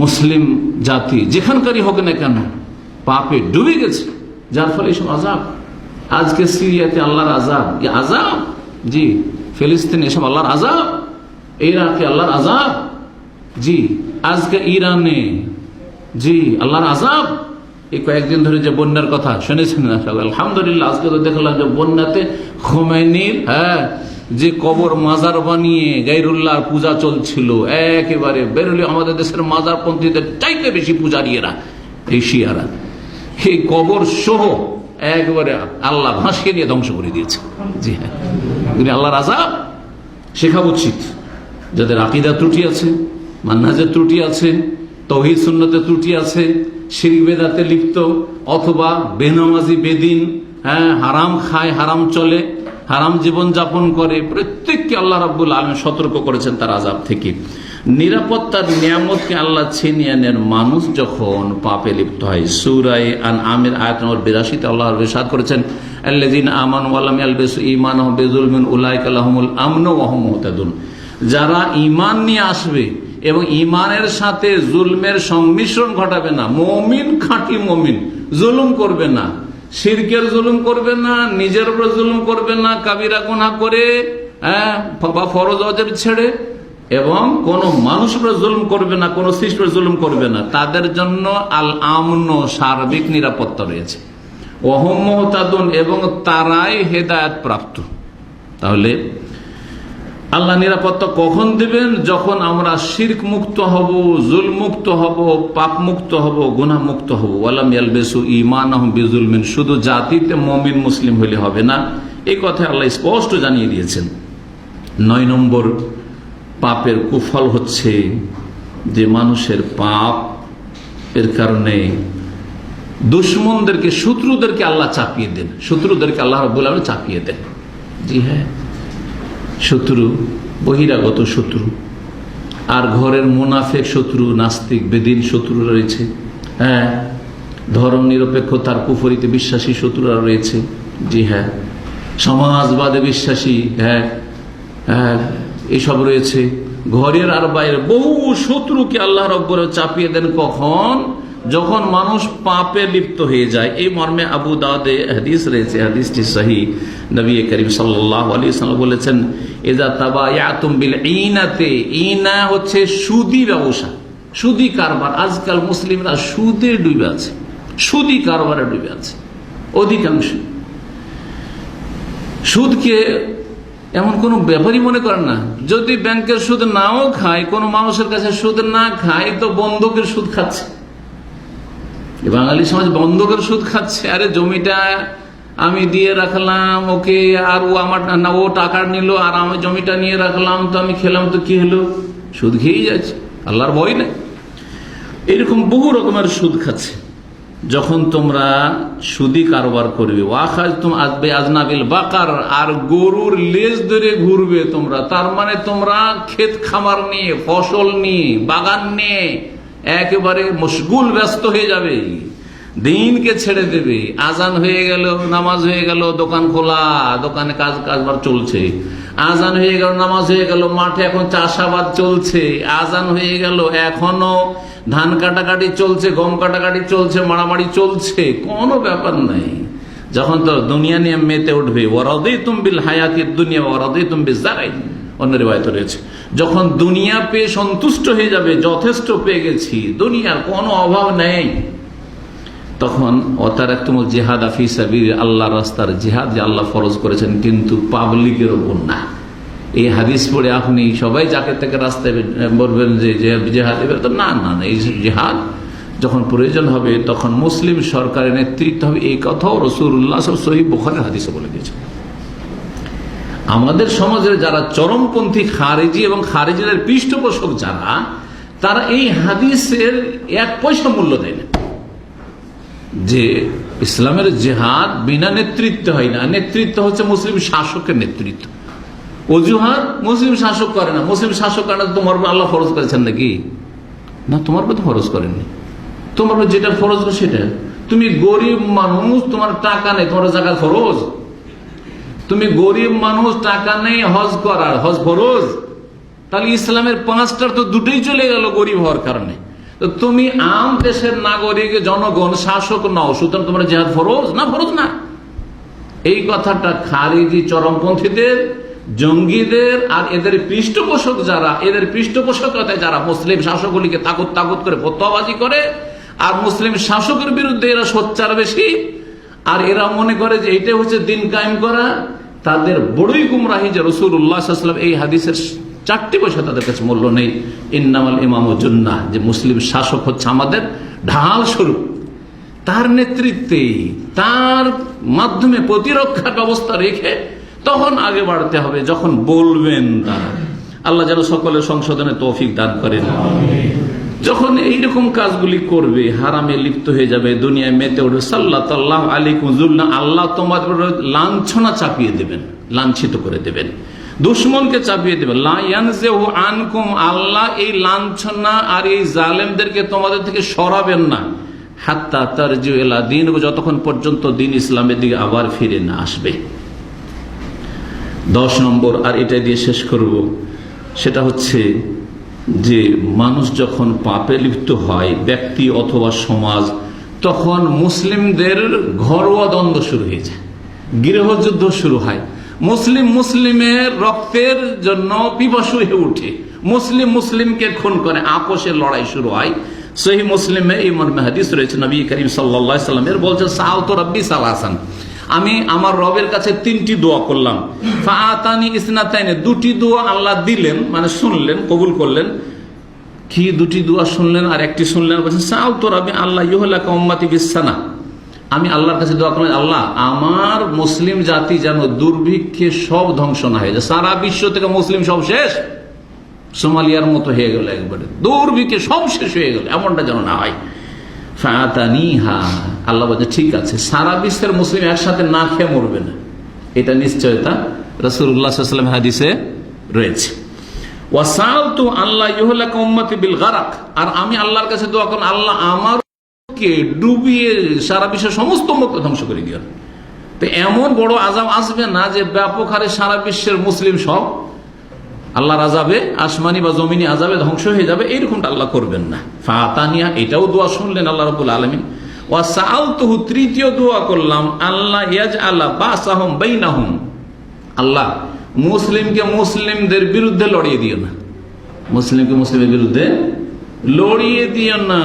মুসলিম জাতি যেখানকারই হোক না কেন পাপে ডুবে গেছে, যার ফলে এইসব আযাব। আজকে সিরিয়াতে আল্লাহর আযাব, আযাব, জি। ফিলিস্তিনে এসব আল্লাহর আযাব, ইরাকে আল্লাহর আযাব, জি। আজকে ইরানে, জি, আল্লাহর আযাব। এই কয়েকদিন ধরে যে বন্যার কথা শুনেছেন না? আলহামদুলিল্লাহ, আজকে তো দেখলাম যে বন্যাতে খোমেনির যে কবর মাজার বানিয়ে গায়রুল্লাহর পূজা চলছিল, একেবারে বেরোলে আমাদের দেশের মাজারপন্থীদের চাইতে বেশি পূজারী এরা, এই শিয়ারা, এই কবর সহ একবারে আল্লাহ ভাসকে নিয়ে ধ্বংস করে দিয়েছে। জি হ্যাঁ, আল্লাহর আযাব। শেখা উচিত যাদের আকীদা ত্রুটি আছে, মানহাজের ত্রুটি আছে, তাওহীদ সুন্নতের ত্রুটি আছে, শিরক বেদাতে লিপ্ত, অথবা বেনামাজি বেদিন, হারাম খায়, হারাম চলে, হারাম জীবন যাপন করে, প্রত্যেককে আল্লাহ রাব্বুল আলামিন সতর্ক করেছেন তার আযাব থেকে। নিরাপত্তার নিয়ামতকে আল্লাহ ছিনিয়ে নেন মানুষ যখন পাপে লিপ্ত হয়। সূরা আনআমের আয়াত নম্বর 82 আল্লাহ ইরশাদ করেছেন, আল্লাযীনা আমানু ওয়া লাম ইয়ালবিসু ঈমানাহুম বিযুলমিন উলাইকা লাহুমুল আমনু ওয়া হুম মুহতাদুন। যারা ঈমান নিয়ে আসবে এবং ঈমানের সাথে জুলমের সংমিশ্রণ ঘটাবে না, মুমিন, খাঁটি মুমিন, জুলুম করবে না, শিরকের জুলুম করবে না, নিজের উপর জুলুম করবে না, কাবিরা গুনাহ করে বা ফরজ ওয়াজিব ছেড়ে, এবং কোন মানুষের উপর জুলুম করবে না, কোন সৃষ্টির উপর জুলুম করবে না, তাদের জন্য আল আমন, সার্বিক নিরাপত্তা রয়েছে। ওয়া হুম মুহতাদুন, এবং তারাই হেদায়েত প্রাপ্ত। তাহলে আল্লাহ নিরাপত্তা কখন দিবেন? যখন আমরা শিরক মুক্ত হব, জুলম মুক্ত হব, পাপ মুক্ত হব, গুনাহ মুক্ত হব। ওয়ালাম ইয়ালবিসু ঈমানাহুম বিযুলমিন, শুধু জাতিতে মুমিন মুসলিম হলে হবে না, এই কথা আল্লাহ স্পষ্ট জানিয়ে দিয়েছেন। 9 নম্বর পাপের কুফল হচ্ছে যে মানুষের পাপ এর কারণে দুশ্মনদেরকে, শত্রুদেরকে আল্লাহ চাপিয়ে দেন, শত্রুদেরকে আল্লাহ রাব্বুল আলামিন চাপিয়ে দেন। জি হ্যাঁ, শত্রু, বহিরাগত শত্রু, আর ঘরের মুনাফিক শত্রু, নাস্তিক বেদিন শত্রু রয়েছে, ধর্ম নিরপেক্ষতার কুফরিতে বিশ্বাসী শত্রুরা রয়েছে। জি হ্যাঁ, সমাজবাদে বিশ্বাসী, এইসব রয়েছে। ঘরের আর বাইরের বহু শত্রুকে আল্লাহ রাব্বুল আলামিন চাপিয়ে দেন। কখন? যখন মানুষ পাপে লিপ্ত হয়ে যায়। এই মর্মে আবু দাউদে হাদিস রয়েছে, হাদিসটি সহিহ। নবী করিম সাল্লাল্লাহু আলাইহি ওয়াসাল্লাম বলেছেন, ইযা তাবায়াতুম বিল ঈনাতে, ঈনা হচ্ছে সুদি ব্যবসা, সুদি কারবার। আজকাল মুসলিমরা সুদে ডুবে আছে, সুদি কারবারে ডুবে আছে অধিকাংশ। সুদকে এমন কোন ব্যাপারই মনে করেন না। যদি ব্যাংকের সুদ নাও খায়, কোন মানুষের কাছে সুদ না খায়, তো বন্ধকের সুদ খাচ্ছে। বাঙালি সমাজ বন্ধকের সুদ খাচ্ছে। আরে জমিটা আমি দিয়ে রাখলাম ওকে, আর ও আমার না, ও টাকা নিল আর আমি জমিটা নিয়ে রাখলাম, তো আমি খেলাম, তো কি হলো? সুদ খেয়েই যাচ্ছে, আল্লাহর ভয় নেই। এরকম বহু রকমের সুদ খাচ্ছে। যখন তোমরা সুদি কারবার করবে, ওয়াখাজতুম আজনাবিল বাকার, আর গরুর লেজ ধরে ঘুরবে তোমরা, তার মানে তোমরা ক্ষেত খামার নিয়ে, ফসল নিয়ে, বাগান নিয়ে একেবারে মশগুল, ব্যস্ত হয়ে যাবে, দিনকে ছেড়ে দেবে। আজান হয়ে গেল, নামাজ হয়ে গেল, দোকান খোলা, দোকানে কাজবার চলছে। আজান হয়ে গেল, নামাজ হয়ে গেল, মাঠে এখন চাষাবাদ চলছে। আজান হয়ে গেল, এখনো ধান কাটাকাটি চলছে, গম কাটাকাটি চলছে, মারামারি চলছে, কোনো ব্যাপার নাই। যখন তো দুনিয়া নিয়ে মেতে উঠবে, ওয়ারাদিতুম বিল হায়াতিদ দুনিয়া ওয়ারাদিতুম বিজ-জারঈ, অন্য রিওয়ায়াতে রয়েছে, যখন দুনিয়া পেয়ে সন্তুষ্ট হয়ে যাবে, যথেষ্ট পেয়ে গেছি, দুনিয়ার কোনো অভাব নেই, তখন ওয়াতারাকতুমুল জিহাদা ফি সাবিল, আল্লাহর রাস্তার জিহাদ যে আল্লাহ ফরজ করেছেন, কিন্তু পাবলিকের উপর না। এই হাদিস পড়ে আপনি সবাই যাকে থেকে রাস্তায় বলবেন যে জিহাদ, এবার তো না না, এই জিহাদ যখন প্রয়োজন হবে তখন মুসলিম সরকারের নেতৃত্ব হবে। এই কথাও রাসূলুল্লাহ সহিহ বুখারীর হাদিসে বলে দিয়েছেন। আমাদের সমাজের যারা চরমপন্থী খারেজি এবং খারেজিদের পৃষ্ঠপোষক যারা, তারা এই হাদিসের 1 পয়সা মূল্য দেয় না, যে ইসলামের জিহাদ বিনা নেতৃত্ব হয় না, নেতৃত্ব হচ্ছে মুসলিম শাসকের নেতৃত্ব। অজুহাত মুসলিম শাসক করে না, মুসলিম শাসক করে না, তোমার আল্লাহ ফরজ করেছেন নাকি? না, তোমার তো ফরজ করেননি, তোমার যেটা ফরজ সেটা। তুমি গরিব মানুষ, তোমার টাকা নেই, তোমার জাকাত ফরজ। তুমি গরিব মানুষ, টাকা নেই হজ করার, হজ ফরজ। তাহলে ইসলামের 5টার তো 2টোই চলে গেল গরিব হওয়ার কারণে। তো তুমি আম দেশের নাগরিক, জনগণ, শাসক নও, সুতরাং তোমার জিহাদ ফরজ না? ফরজ না। এই কথাটা খারিজি চরমপন্থীদের, জঙ্গিদের আর এদের পৃষ্ঠপোষক যারা, এদের পৃষ্ঠপোষকতায় যারা মুসলিম শাসকগুলিকে তাগুত করে ফতোয়াবাজি করে, আর মুসলিম শাসকের বিরুদ্ধে এরা সোচ্চার বেশি, আর এরা মনে করে যে এইটা হচ্ছে দিন কায়েম করা, তাদের বড়ই গুমরাহি যে রাসূলুল্লাহ সাল্লাল্লাহু আলাইহি ওয়াসাল্লাম এই হাদিসের 4টি পয়সা তাদের কাছে মূল্য নেই। ইন্নামাল ইমামু জুন্নাহ, যে মুসলিম শাসক হচ্ছে আমাদের ঢাল স্বরূপ, তার নেতৃত্বে, তার মাধ্যমে প্রতিরক্ষার ব্যবস্থা রেখে তখন আগে বাড়তে হবে, যখন বলবেন তারা। আল্লাহ যেন সকলের সংশোধনে তৌফিক দান করেন। যখন এইরকম কাজগুলি করবে, হারামে লিপ্ত হয়ে যাবে, দুনিয়ায় মেতে উঠবে, সাল্লাল্লাহু আলাইকুম যুল্লা, আল্লাহ তোমাদের লাঞ্ছনা চাপিয়ে দেবেন, লাঞ্ছিত করে দেবেন, দুশ্মনকে চাপিয়ে দেবেন। লা ইয়ানজিহু আনকুম, আল্লাহ এই লাঞ্ছনা আর এই জালেমদেরকে তোমাদের থেকে সরাবেন না, হাত্তা তারজিউ ইলা দীনিকুম, যতক্ষণ পর্যন্ত দিন ইসলামের দিকে আবার ফিরে না আসবে। 10 নম্বর, আর এটা দিয়ে শেষ করব, সেটা হচ্ছে যে মানুষ যখন পাপে লিপ্ত হয়, ব্যক্তি অথবা সমাজ, তখন মুসলিমদের ঘরোয়া দ্বন্দ্ব শুরু হয়ে যায়, গৃহযুদ্ধ শুরু হয়, মুসলিমের রক্তের জন্য পিপাসু হয়ে উঠে, মুসলিমকে খুন করে, আপোষের লড়াই শুরু হয়। সহিহ মুসলিমে এই মর্মে হাদিস রয়েছে, নবী করিম সাল্লাল্লাহু আলাইহি ওয়াসাল্লাম বলছেন, সাআলতু রাব্বি সালাসান, আমি আমার রবের কাছে 3টি দোয়া করলাম, ফাআতানি ইসনাতাইন, 2টি দোয়া আল্লাহ দিলেন, মানে শুনলেন, কবুল করলেন। কি 2টি দোয়া শুনলেন আর একটি শুনলেন? বলছেন সাআলতু রাব্বি আল্লাহ ইউহলাকা উম্মতি বিসসানা, আমি আল্লাহর কাছে দোয়া করলাম, আল্লাহ আমার মুসলিম জাতি যেন দুর্ভিক্ষে সব ধ্বংস না হয়ে যায়, সারা বিশ্ব থেকে মুসলিম সব শেষ, সোমালিয়ার মতো হয়ে গেল, একবারে দুর্ভিক্ষে সব শেষ হয়ে গেল, এমনটা যেন না হয়। ফাআতানিহা, আল্লাহ বলছে ঠিক আছে, সারা বিশ্বের মুসলিম একসাথে না খেয়ে মরবে না, এটা নিশ্চয়তা রাসূলুল্লাহ সাল্লাল্লাহু আলাইহি ওয়াসাল্লাম হাদিসে রয়েছে। ওয়াসালতু আল্লাহ ইউহলাকা উম্মতি বিল গারাক, আর আমি আল্লাহর কাছে দোয়া করলাম, আল্লাহ আমারকে ডুবিয়ে সারা বিশ্বের সমস্ত উম্মতকে ধ্বংস করে দিও। তো এমন বড় আযাব আসবে না যে ব্যাপক হারে সারা বিশ্বের মুসলিম সব আল্লাহর আযাবে, আসমানি বা জমিনি আযাবে ধ্বংস হয়ে যাবে, এইরকমটা আল্লাহ করবেন না। ফাতানিয়া, এটাও দোয়া শুনলেন আল্লাহ রাব্বুল আলামিন। ওয়া সাআলতুহু, 3য় দোয়া করলাম, আল্লাহ ইয়াজআলা বাসাহুম বাইনাহুম, আল্লাহ মুসলিমকে মুসলিমদের বিরুদ্ধে লড়িয়ে দিও না, মুসলিমকে মুসলিমের বিরুদ্ধে লড়িয়ে দিও না।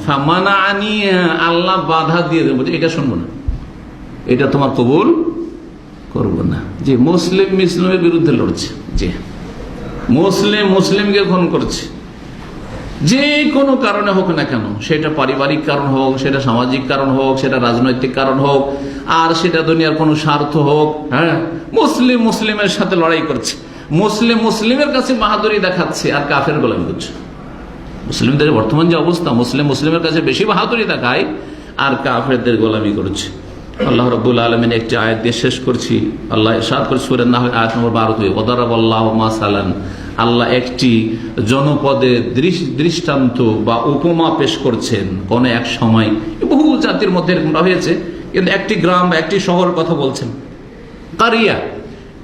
ফামানাআনি, আল্লাহ বাধা দিয়ে দেব, এটা শুনবো না, এটা তোমার কবুল করবো না। যে মুসলিমের বিরুদ্ধে লড়ছে, যে মুসলিমকে খুন করছে, যে কোনো কারণে হোক না কেন, সেটা পারিবারিক কারণ হোক, সেটা সামাজিক কারণ হোক, সেটা রাজনৈতিক কারণ হোক, আর সেটা দুনিয়ার কোনো স্বার্থ হোক, হ্যাঁ, মুসলিমের সাথে লড়াই করছে, মুসলিমের কাছে বাহাদুরি দেখাচ্ছে আর কাফের গোলামি করছে। মুসলিমদের বর্তমান যে অবস্থা, মুসলিমের কাছে বেশি বাহাদুরি দেখায় আর কাফেরদের গোলামি করছে। আল্লাহ রাব্বুল আলামিন একটি আয়াত দিয়ে শেষ করছি। আল্লাহ ইরশাদ করেছেন সূরা নাহল আয়াত নম্বর 12 ওয়াদারাবাল্লাহু মাসালান, আল্লাহ একটি জনপদের দৃষ্টান্ত বা উপমা পেশ করছেন। কোন এক সময় বহু জাতির মধ্যে এরকমটা হয়েছে, কিন্তু একটি গ্রাম বা একটি শহর কথা বলছেন। কারিয়া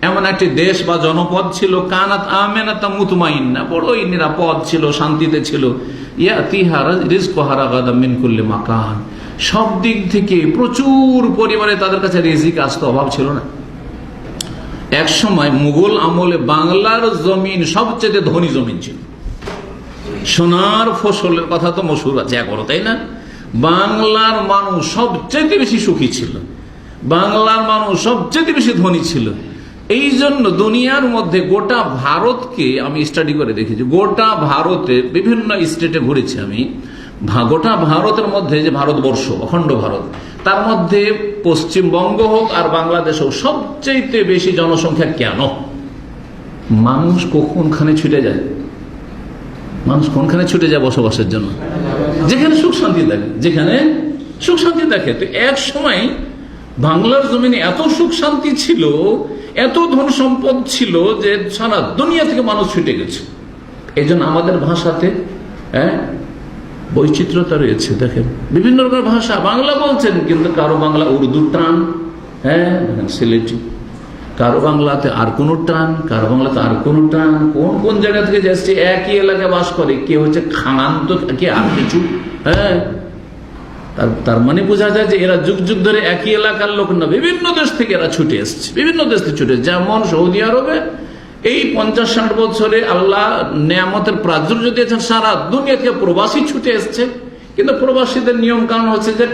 এমন একটি দেশ বা জনপদ ছিল, কানাত আমেনাতা মুতমাইন্না, বড়ই নিরাপদ ছিল, শান্তিতে ছিল। ইয়াতিহা রিজকুহা রাগাদাম মিন কুল্লি মাকান, সব দিক থেকে প্রচুর পরিমাণে তাদের কাছে রিজিক আসতো, অভাব ছিল না। এক সময় মুঘল আমলে বাংলার জমিন সবচেয়ে ধনী জমিন ছিল। সোনার ফসলের কথা তো মশহুর আছে এখনো, তাই না? বাংলার মানুষ সবচেয়ে বেশি সুখী ছিল, বাংলার মানুষ সবচেয়ে বেশি ধনী ছিল। এই জন্য দুনিয়ার মধ্যে গোটা ভারতকে আমি স্টাডি করে দেখেছি, গোটা ভারতে বিভিন্ন স্টেটে ঘুরেছি আমি। গোটা ভারতের মধ্যে যে ভারতবর্ষ, অখণ্ড ভারত, তার মধ্যে পশ্চিমবঙ্গ হোক আর বাংলাদেশ হোক, সবচেয়ে বেশি জনসংখ্যা কেন? মানুষ কোনখানে ছুটে যায়? মানুষ কোনখানে ছুটে যায় বসবাসের জন্য? যেখানে সুখ শান্তি দেখে, যেখানে সুখ শান্তি দেখে। তো এক সময় বাংলার জমিনে এত সুখ শান্তি ছিল, এত ধন সম্পদ ছিল যে সারা দুনিয়া থেকে মানুষ ছুটে গেছে। এই জন্য আমাদের ভাষাতে বৈচিত্র্যতা রয়েছে। দেখেন বিভিন্ন রকমের ভাষা, বাংলা বলছেন কিন্তু কারো বাংলা উর্দুর টান, সিলেটি, কারো বাংলাতে আর কোন টান, কারো বাংলাতে আর কোন টান। কোন কোন জায়গা থেকে যাচ্ছে, একই এলাকায় বাস করে, কে হচ্ছে খান তো কে আর কিছু। তার মানে বোঝা যায় যে এরা যুগ যুগ ধরে একই এলাকার লোক না, বিভিন্ন দেশ থেকে এরা ছুটে এসছে, বিভিন্ন দেশ থেকে ছুটে। যেমন সৌদি আরবে এই 50-60 বছরে আল্লাহ নেয়ামতের প্রাচুর্য দিয়েছেন, সারা দুনিয়া থেকে প্রবাসী ছুটে এসছে। কিন্তু প্রবাসীদের নিয়ম কারণ হচ্ছে যে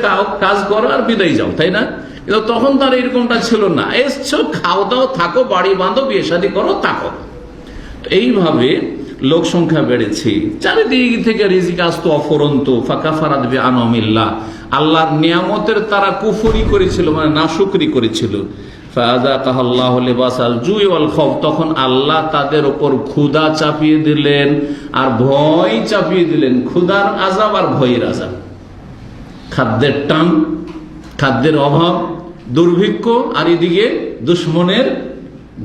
কাজ করো আর বিদায় যাও, তাই না? কিন্তু তখন তার এরকমটা ছিল না, এসছো খাও দাও থাকো, বাড়ি বাঁধো, বিয়ে শাদী করো, থাকো। এইভাবে লোক সংখ্যা বেড়েছে, চারিদিক থেকে রিজিক আসতো অফুরন্ত। ফাকাফারাত বিআনমিল্লাহ, আল্লাহর নিয়ামতের তারা কুফরি করেছিল, মানে নাশুকরি করেছিল। ফাযাকাল্লাহু লিবাসাল জুই ওয়াল খাউফ, তখন আল্লাহ তাদের উপর ক্ষুধা চাপিয়ে দিলেন আর ভয় চাপিয়ে দিলেন। ক্ষুধার আযাব আর ভয়ের আযাব, খাদ্যের টান, খাদ্যের অভাব, দুর্ভিক্ষ, আর এদিকে দুশ্মনের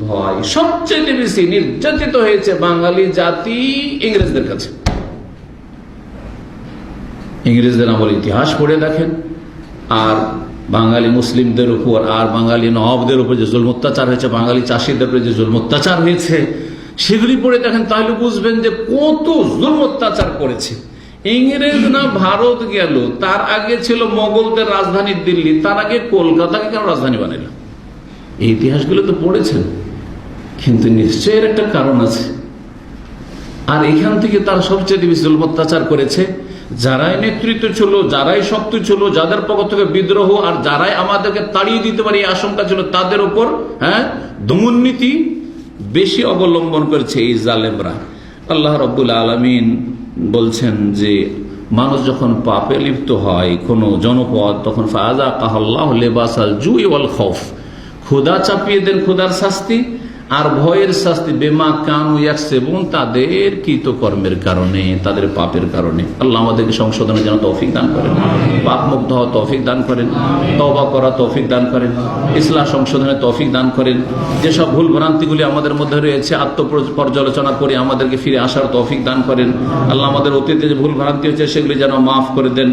ভয়। সবচেয়ে বেশি নির্যাতিত হয়েছে বাঙালি জাতি ইংরেজদের কাছে। ইংরেজদের আমল ইতিহাস পড়ে দেখেন, আর বাঙালি মুসলিমদের উপর আর বাঙালি নবাবদের উপর যে জুলম অত্যাচার হয়েছে, বাঙালি চাষিদের উপর যে জুলম অত্যাচার হয়েছে, সেগুলি পড়ে দেখেন, তাহলে বুঝবেন যে কত জুলম অত্যাচার করেছে। ইংরেজ না ভারত গেল, তার আগে ছিল মোগলদের রাজধানী দিল্লি, তার আগে কলকাতাকে কেন রাজধানী বানাইল? এই ইতিহাসগুলো তো পড়েছেন, কিন্তু নিশ্চয়ের একটা কারণ আছে। আর এখান থেকে তার সবচেয়ে বেশি জুলম অত্যাচার করেছে যারাই নেতৃত্ব ছিল, যারাই শক্তি ছিল, যাদের পক্ষ থেকে বিদ্রোহ আর যারাই আমাদেরকে তাড়িয়ে দিতে পারে এই আশঙ্কা ছিল, তাদের উপর দমননীতি বেশি অবলম্বন করেছে এই জালেমরা। আল্লাহ রাব্বুল আলামিন বলছেন যে মানুষ যখন পাপে লিপ্ত হয় কোন জনপদ, তখন ফাযাকাল্লাহু লিবাসাল জুই ওয়াল খাউফ, ক্ষুধা চাপিয়ে দেন, ক্ষুধার শাস্তি আর ভয়ের শাস্তি, বেমা কানু ইয়াকসিবুন, তাদের কৃতকর্মের কারণে, তাদের পাপের কারণে। আল্লাহ আমাদেরকে সংশোধনের জন্য তৌফিক দান করেন, পাপ মুক্ত হওয়া তৌফিক দান করেন, তওবা করা তৌফিক দান করেন, ইসলাহ সংশোধনের তৌফিক দান করেন। যেসব ভুল ভ্রান্তিগুলি আমাদের মধ্যে রয়েছে আত্মপর্যালোচনা করে আমাদেরকে ফিরে আসার তৌফিক দান করেন। আল্লাহ আমাদের অতীতে যে ভুল ভ্রান্তি হয়েছে সেগুলি যেন মাফ করে দেন।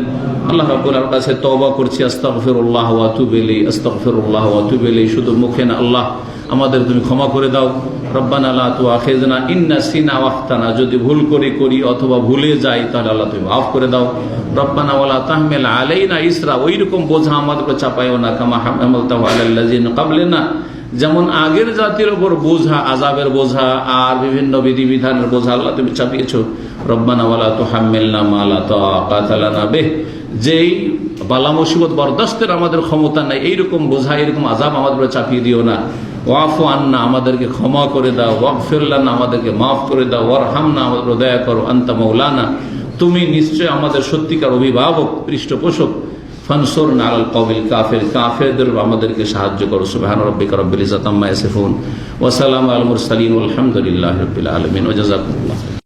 আল্লাহ রাব্বুল আলামিনের কাছে তওবা করছি, আস্তাগফিরুল্লাহ ওয়া আতুবু ইলাইহি, আস্তাগফিরুল্লাহ ওয়া আতুবু ইলাইহি। শুধু মুখে না, আল্লাহ আমাদের তুমি ক্ষমা করে দাও। রব্বানা লা তুআখিযনা ইন নাসিনা ওয়া আখতানা, যদি ভুল করি অথবা ভুলে যাই তাহলে আল্লাহ তুমি মাফ করে দাও। রব্বানা ওয়ালা তাহমিল আলাইনা ইসরা, ওই রকম বোঝা আমাদের উপর চাপায়ও না, কামা হামালতাহু আলাল লাযিনা ক্বাবলানা, যেমন আগের জাতির উপর বোঝা, আযাবের বোঝা আর বিভিন্ন বিধিবিধানের বোঝা আল্লাহ তুমি চাপিয়েছো। রব্বানা ওয়ালা তুহাম্মিলনা মা লা তাকাতা লানা বিহ, যেই বালা মুসিবত বরদাস্তের আমাদের ক্ষমতা নাই, এইরকম বোঝা, এরকম আযাব আমাদের উপর চাপিয়ে দিও না। ওয়াফু আন্না, আমাদেরকে ক্ষমা করে দাও। ওয়াগফির লানা, আমাদেরকে মাফ করে দাও। ওয়ারহামনা, আমাদের দয়া করো। আনতা মাওলানা, তুমি নিশ্চয় আমাদের সত্যিকার অভিভাবক, পৃষ্ঠপোষক। ফানসুরনা আলাল কওমিল কাফির, কাফেরদের আমাদেরকে সাহায্য করো। সুবহানা রাব্বিকা রাব্বিল ইজ্জাতি আম্মা ইয়াসিফুন ওয়া সালামুন আলাল মুরসালিন ওয়ালহামদুলিল্লাহি রাব্বিল আলামিন ওয়া জাযাকুমুল্লাহ।